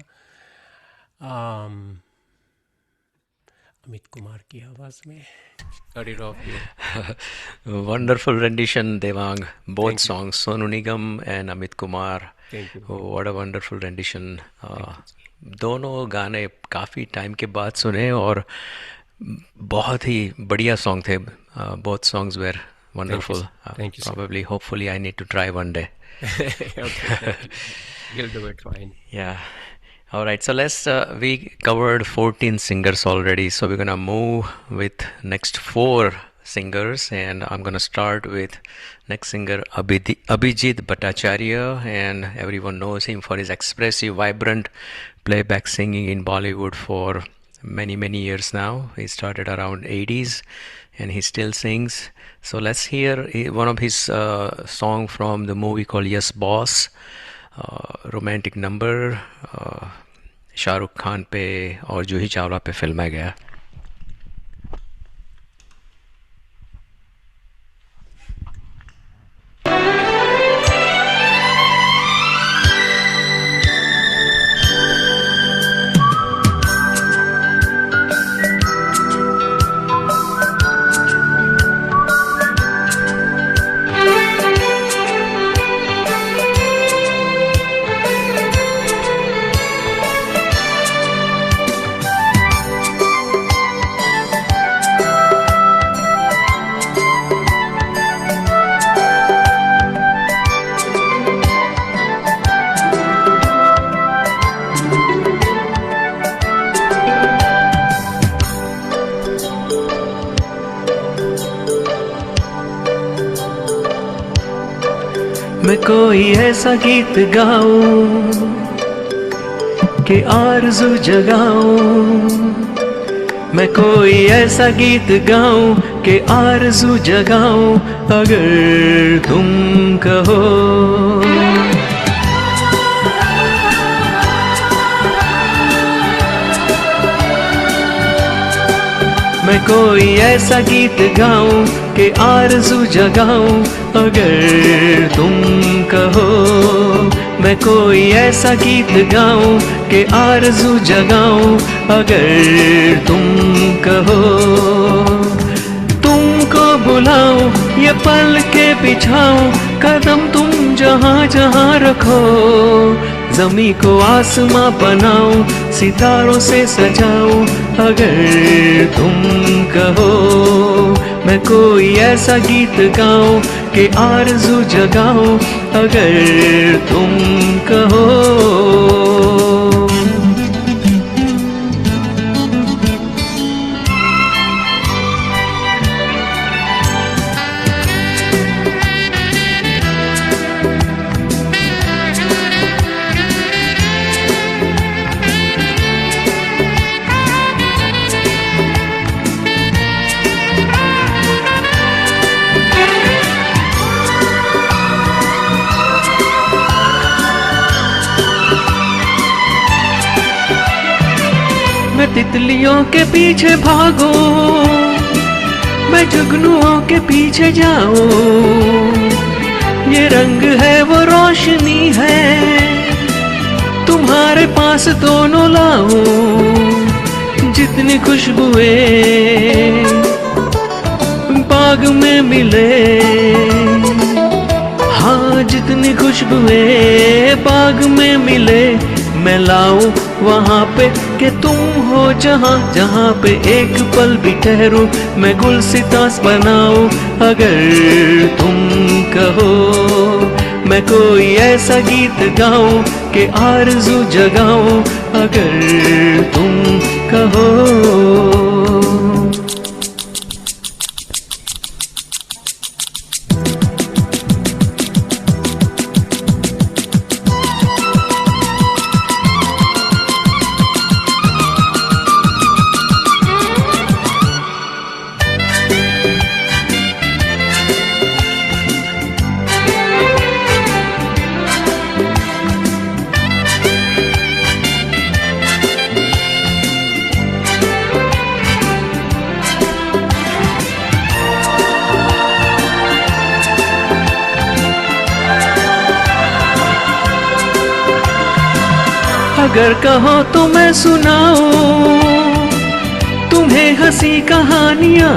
अमित कुमार की आवाज़ में। Wonderful rendition, Devang. Both songs, Sonu Nigam and Amit Kumar. Thank you. Oh, what a wonderful rendition. दोनों गाने काफ़ी टाइम के बाद सुने और बहुत ही बढ़िया सॉन्ग थे. Both songs were wonderful. Thank you, sir. Probably, hopefully, I need to try one day. Okay. You'll do it fine. Yeah. All right. So we covered 14 singers already. So we're going to move with next 4 singers. And I'm going to start with next singer, Abhijit Bhattacharya. And everyone knows him for his expressive, vibrant playback singing in Bollywood for many, many years now. He started around 80s and he still sings. So let's hear one of his song from the movie called Yes Boss. Romantic number Shahrukh Khan पे और जूही चावला पे फिल्माया गया. मैं कोई ऐसा गीत गाऊं कि आरज़ू जगाऊं. मैं कोई ऐसा गीत गाऊं कि आरज़ू जगाऊं. अगर तुम कहो मैं कोई ऐसा गीत गाऊं कि आरज़ू जगाऊं. अगर तुम कहो मैं कोई ऐसा गीत गाऊं कि आरज़ू जगाऊं. अगर तुम कहो तुमको बुलाऊं ये पल के बिछाऊं. कदम तुम जहाँ जहाँ रखो ज़मीं को आसमां बनाऊं. सितारों से सजाऊं. अगर तुम कहो मैं कोई ऐसा गीत गाऊं कि आरज़ू जगाऊं अगर तुम कहो। मैं तितलियों के पीछे भागूं, मैं जुगनुओं के पीछे जाऊं, ये रंग है वो रोशनी है, तुम्हारे पास दोनों लाऊं। जितनी खुशबुएं बाग में मिले, हाँ जितनी खुशबुएं बाग में मिले, मैं लाऊं वहाँ पे कि तुम हो जहाँ जहाँ पे एक पल भी ठहरूं, मैं गुलसितास बनाऊं अगर तुम कहो। मैं कोई ऐसा गीत गाऊं कि आरज़ू जगाऊं अगर तुम कहो। अगर कहो तो मैं सुनाऊं तुम्हें हंसी कहानियां,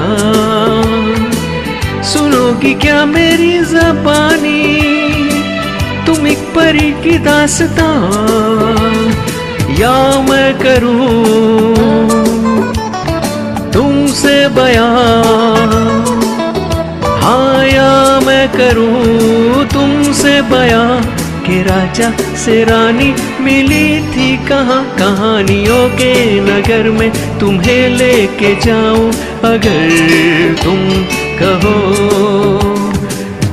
सुनोगी क्या मेरी ज़बानी, तुम एक परी की दास्तां, या मैं करूं तुमसे बयां, हाँ या मैं करूं तुमसे बयां कि राजा से रानी मिली थी कहाँ, कहानियों के नगर में तुम्हें लेके जाऊं अगर तुम कहो।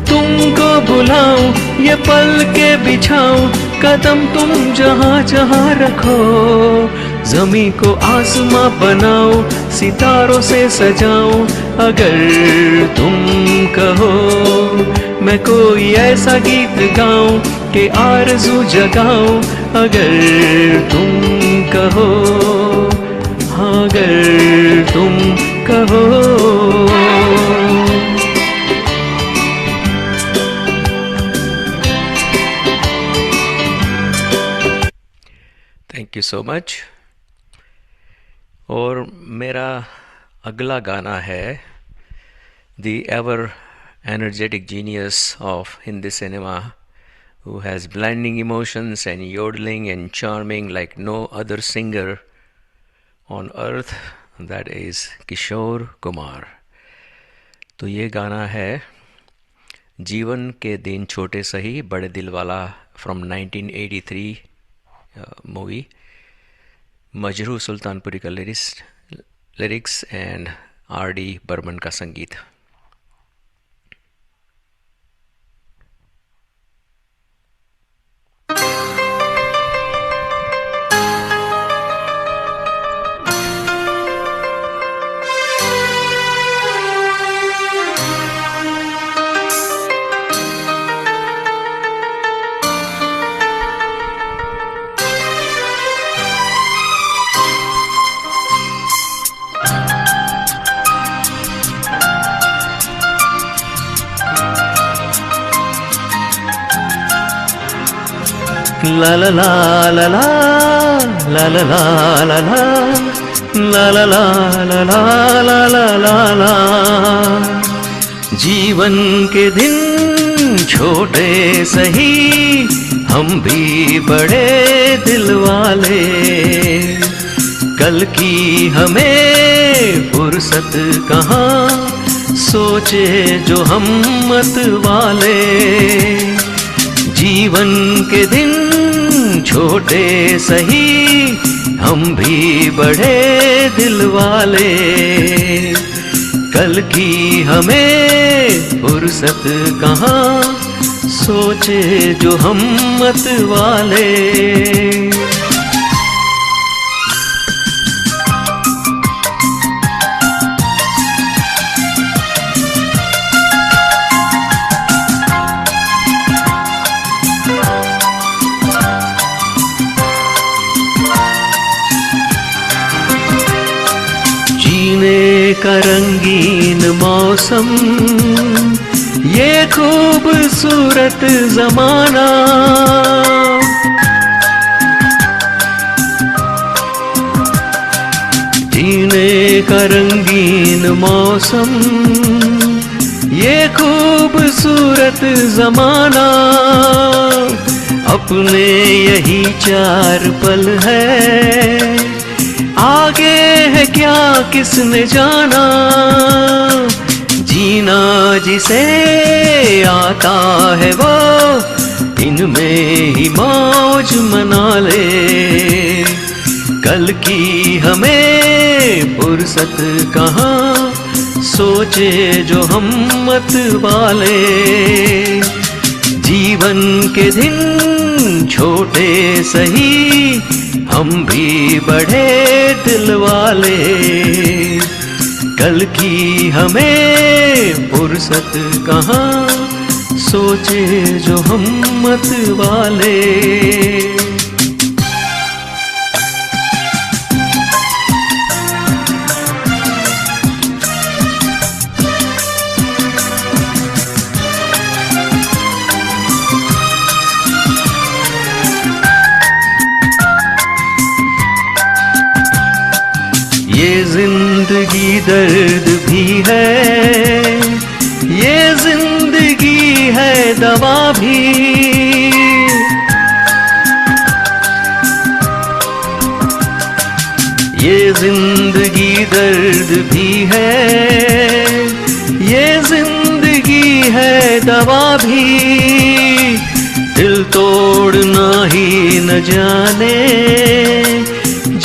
तुमको बुलाऊं ये पल के बिछाऊं, कदम तुम जहाँ जहाँ रखो, ज़मीं को आसमां बनाऊं, सितारों से सजाऊं अगर तुम कहो। मैं कोई ऐसा गीत गाऊं कि आरज़ू जगाऊं अगर तुम कहो, हाँ अगर तुम कहो। Thank you so much. और मेरा अगला गाना है the ever energetic genius of Hindi cinema, who has blending emotions and yodeling and charming like no other singer on earth, that is Kishore Kumar. तो ये गाना है जीवन के दिन छोटे सही बड़े दिल वाला from 1983 मूवी, मजरू सुल्तानपुरी का लिरिक्स एंड R.D. बर्मन का संगीत। La la la la la la la la la la la la la la la la la la la। जीवन के दिन छोटे सही हम भी बड़े दिल वाले, कल की हमें फुर्सत कहाँ सोचे जो हिम्मत वाले। जीवन के दिन छोटे सही, हम भी बड़े दिल वाले। कल की हमें फुर्सत कहाँ, सोचे जो हिम्मत वाले। जीने का रंगीन मौसम, ये खूबसूरत जमाना। जीने का रंगीन मौसम, ये खूबसूरत जमाना। अपने यही 4 पल है, आगे है क्या किसने जाना। जीना जिसे आता है वो, इनमें ही मौज मना ले। कल की हमें फुर्सत कहाँ, सोचे जो हिम्मत वाले। जीवन के दिन छोटे सही, हम भी बड़े दिल वाले। कल की हमें फुर्सत कहाँ, सोचे जो हिम्मत वाले। ये जिंदगी दर्द भी है, ये जिंदगी है दवा भी। ये जिंदगी दर्द भी है, ये जिंदगी है दवा भी। दिल तोड़ना ही न जाने,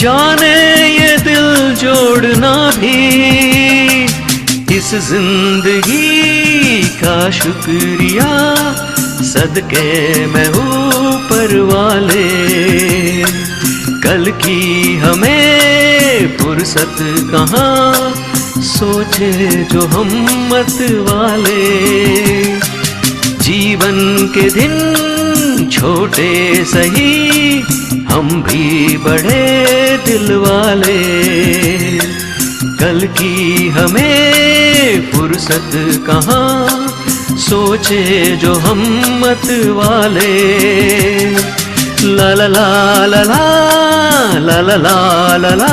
जाने ये दिल जोड़ना भी। इस जिंदगी का शुक्रिया, सदके मैं ऊपर वाले। कल की हमें फुर्सत कहाँ, सोचे जो हिम्मत वाले। जीवन के दिन छोटे सही, हम भी बड़े दिल वाले। कल की हमें फुर्सत कहाँ, सोचे जो हिम्मत वाले। ला ला ला ला ला ला ला ला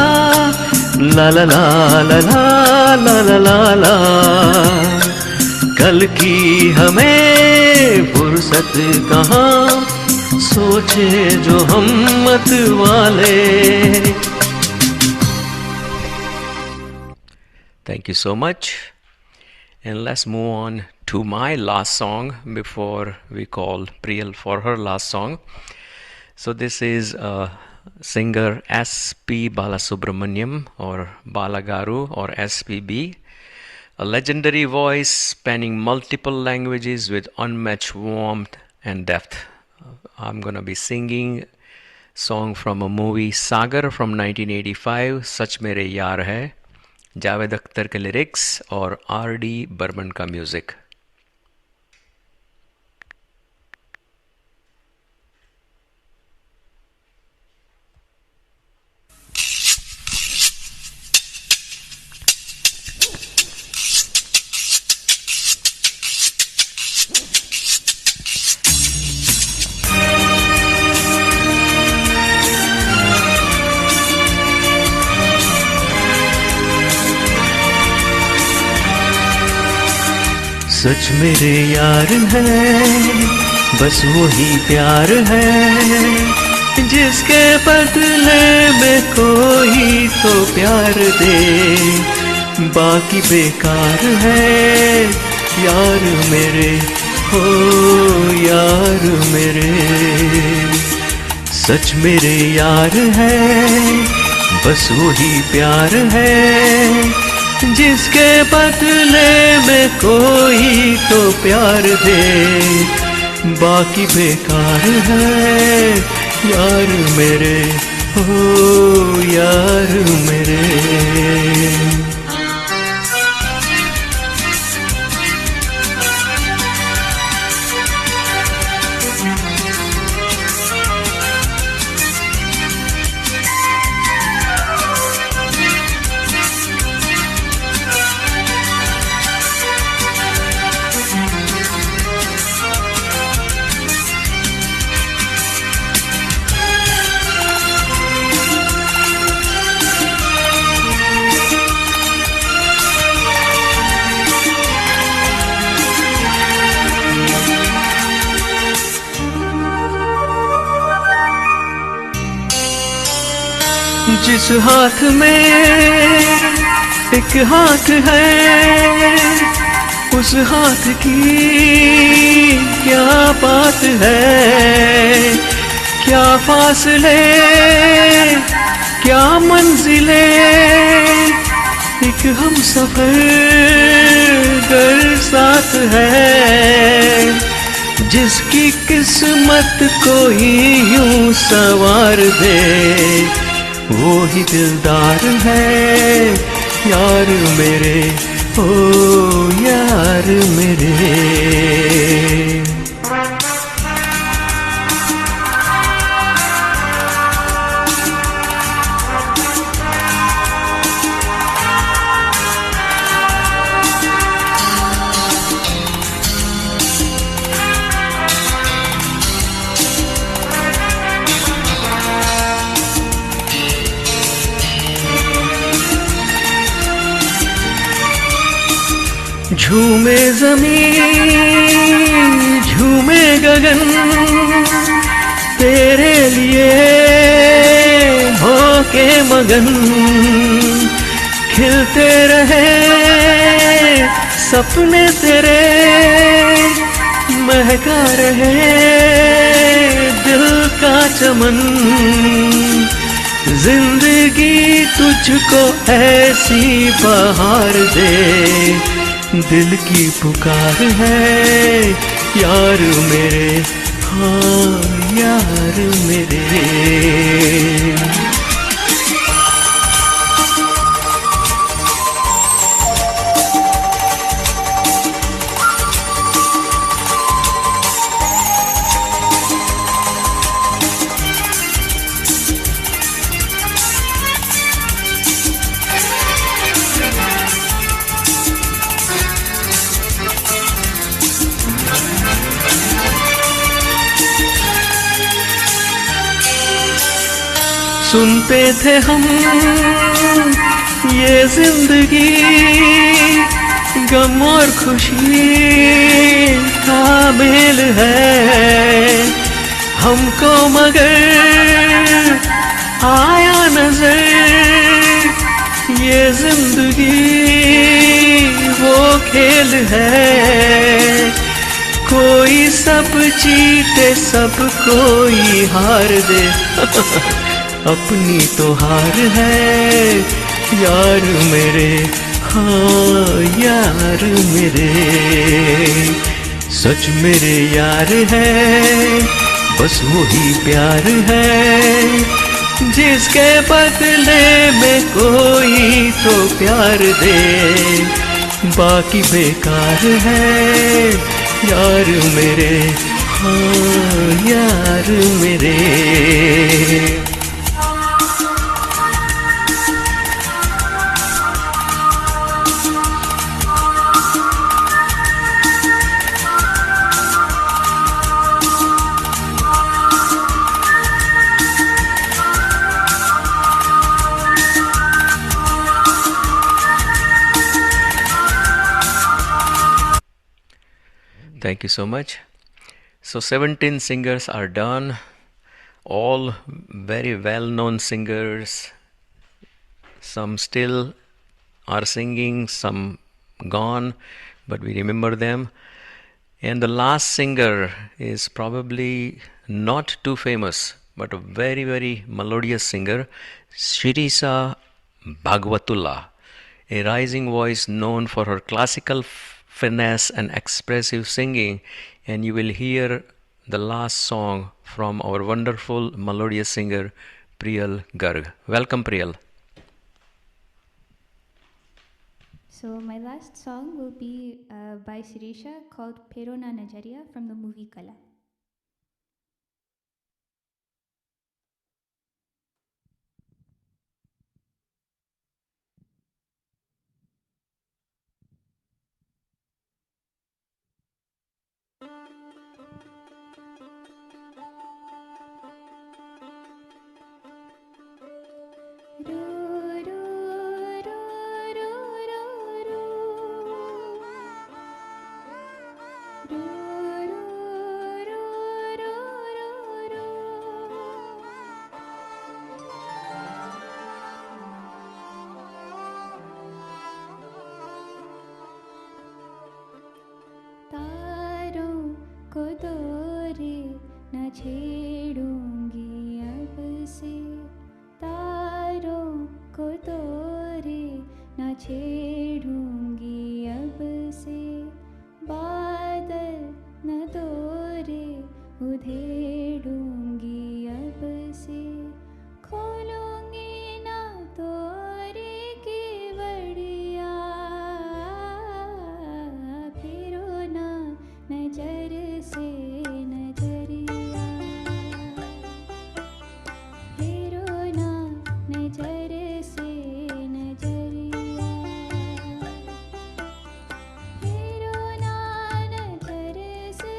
ला ला ला ला ला ला ला ला ला। कल की हमें फुर्सत कहाँ, सोचे जो हिम्मत वाले। Thank you so much. And let's move on to my last song before we call Priyal for her last song. So this is singer S.P. Balasubramaniam or Balagaru or SPB, a legendary voice spanning multiple languages with unmatched warmth and depth. I'm gonna be singing song from a movie Sagar from 1985, Sach Mere Yaar Hai, Javed Akhtar के लिरिक्स और R.D. बर्मन का म्यूजिक। सच मेरे यार है, बस वही प्यार है जिसके बदले में कोई तो प्यार दे। बाकी बेकार है यार मेरे, हो यार मेरे। सच मेरे यार है, बस वही प्यार है जिसके बदले में कोई तो प्यार दे। बाकी बेकार है यार मेरे, हो यार मेरे। जिस हाथ में एक हाथ है, उस हाथ की क्या बात है। क्या फासले क्या मंजिले, एक हम सफर गर साथ है। जिसकी किस्मत को ही यूं सवार दे, वो ही दिलदार है यार मेरे, ओ यार मेरे। झूमे ज़मीन झूमे गगन, तेरे लिए होके मगन। खिलते रहे सपने तेरे, महका रहे दिल का चमन। जिंदगी तुझको ऐसी बहार दे, दिल की पुकार है यार मेरे, हाँ यार मेरे। सुनते थे हम ये जिंदगी, गम और खुशी का मेल है। हमको मगर आया नजर ये जिंदगी वो खेल है। कोई सब जीते सब कोई हार दे अपनी तो हार है यार मेरे, हाँ यार मेरे। सच मेरे यार है, बस वही प्यार है जिसके बदले में कोई तो प्यार दे। बाकी बेकार है यार मेरे, हाँ यार मेरे। Thank you so much. So 17 singers are done, all very well-known singers, some still are singing, some gone, but we remember them. And the last singer is probably not too famous, but a very, very melodious singer, Shirisa Bhagwatullah, a rising voice known for her classical finesse and expressive singing. And you will hear the last song from our wonderful melodious singer, Priyal Garg. Welcome, Priyal. So my last song will be by Sirisha called Pero Na Najariya from the movie Kala. को तोरे न छेड़ूंगी अब से, तारों को तोरे न छेड़ूंगी अब से, बादल न तोरे उधेड़ूंगी अब से, खोलूंगी ना तोरे की बड़िया, फिरो ना नजर से नजरिया, फिरो ना नजर से नजरिया, फिरो ना नजर से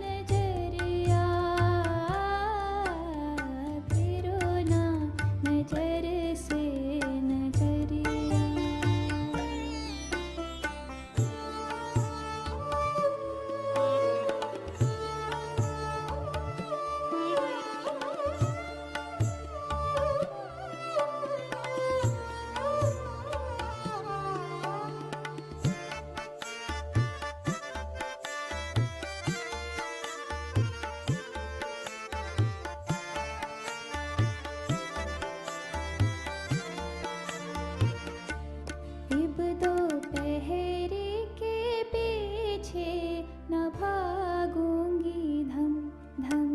नजरिया, फिरो ना नजर से नजरिया। इब दोपहरी के पीछे न भागूंगी धम धम,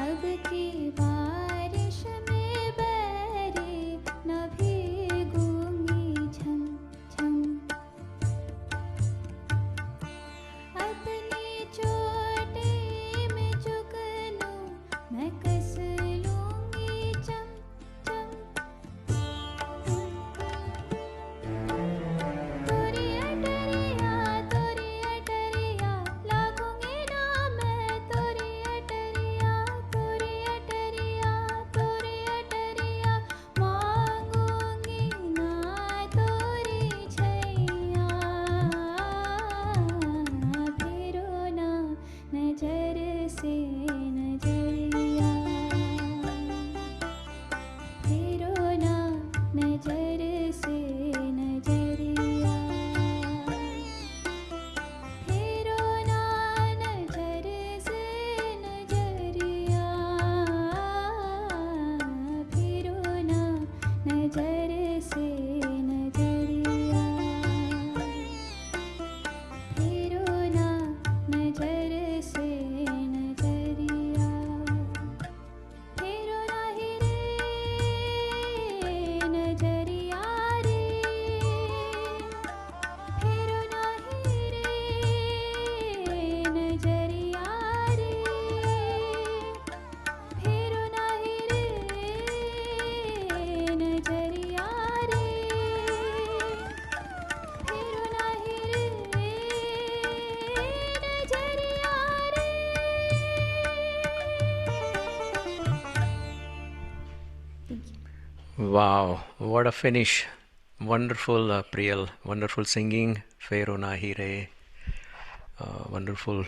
अब की बारिश में बहरे न भीगूंगी झम झम, अपनी चोटी में जुगनू मैं कस लूंगी चम चम, तोरी अटरिया लागूंगी ना मैं, तोरी अटरिया मांगूंगी ना तोरी छैया, फिरो ना नजर से नजरिया, फिरो ना नजर से नजरिया, फिरो ना नजर से नजरिया, फिरो ना नजर से नजरिया, फिरो ना नजर से नजरिया, फिरो ना ही रे नजरिया रे, फिरो ना ही रे नजरिया रे, फिरो ना ही रे नजरिया रे, फिरो ना ही रे नजरिया रे। Thank you. Wow, what a finish! Wonderful, Priyal. Wonderful singing. Fero Nahire. Wonderful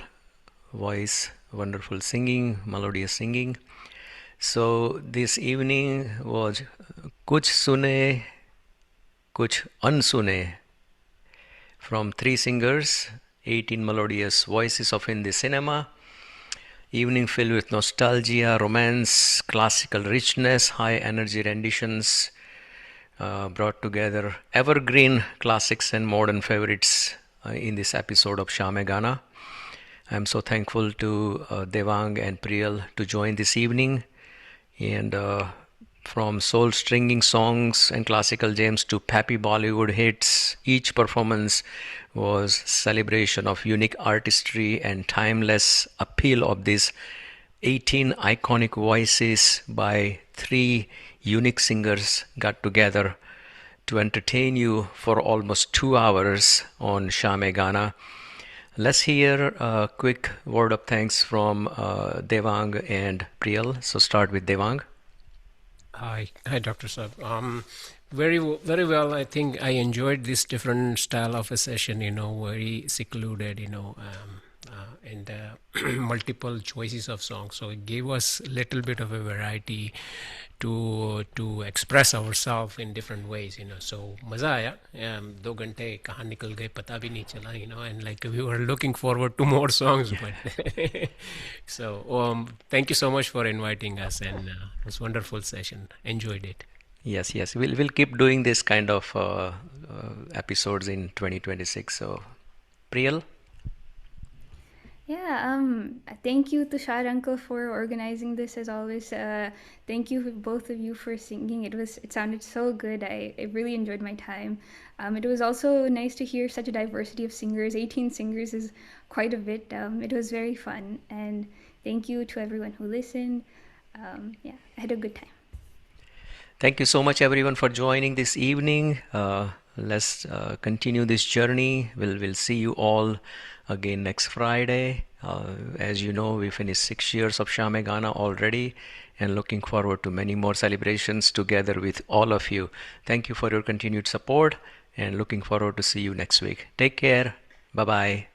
voice. Wonderful singing. Melodious singing. So this evening was कुछ सुने कुछ अनसुने from three singers, 18 melodious voices of Hindi cinema. Evening filled with nostalgia, romance, classical richness, high energy renditions, brought together evergreen classics and modern favorites in this episode of Shame Gana. I'm so thankful to Devang and Priyal to join this evening. And from soul stringing songs and classical gems to peppy Bollywood hits, each performance was celebration of unique artistry and timeless appeal of these 18 iconic voices by three unique singers got together to entertain you for almost 2 hours on Shame Gana. Let's hear a quick word of thanks from Devang and Priyal. So start with Devang. Hi, Dr. Sab. Very well. I think I enjoyed this different style of a session. Very secluded. And multiple choices of songs. So it gave us a little bit of a variety to express ourselves in different ways. So मजा आया. 2 घंटे कहाँ निकल गए पता भी नहीं चला. And like we were looking forward to more songs. But so thank you so much for inviting us, and it was a wonderful session. Enjoyed it. Yes. We'll keep doing this kind of episodes in 2026. So, Priyal? Yeah, thank you, Tushar Uncle, for organizing this as always. Thank you, both of you, for singing. It sounded so good. I really enjoyed my time. It was also nice to hear such a diversity of singers. 18 singers is quite a bit. It was very fun. And thank you to everyone who listened. I had a good time. Thank you so much, everyone, for joining this evening. Let's continue this journey. We'll see you all again next Friday. As you know, we finished 6 years of Shame Gana already, and looking forward to many more celebrations together with all of you. Thank you for your continued support, and looking forward to see you next week. Take care. Bye-bye.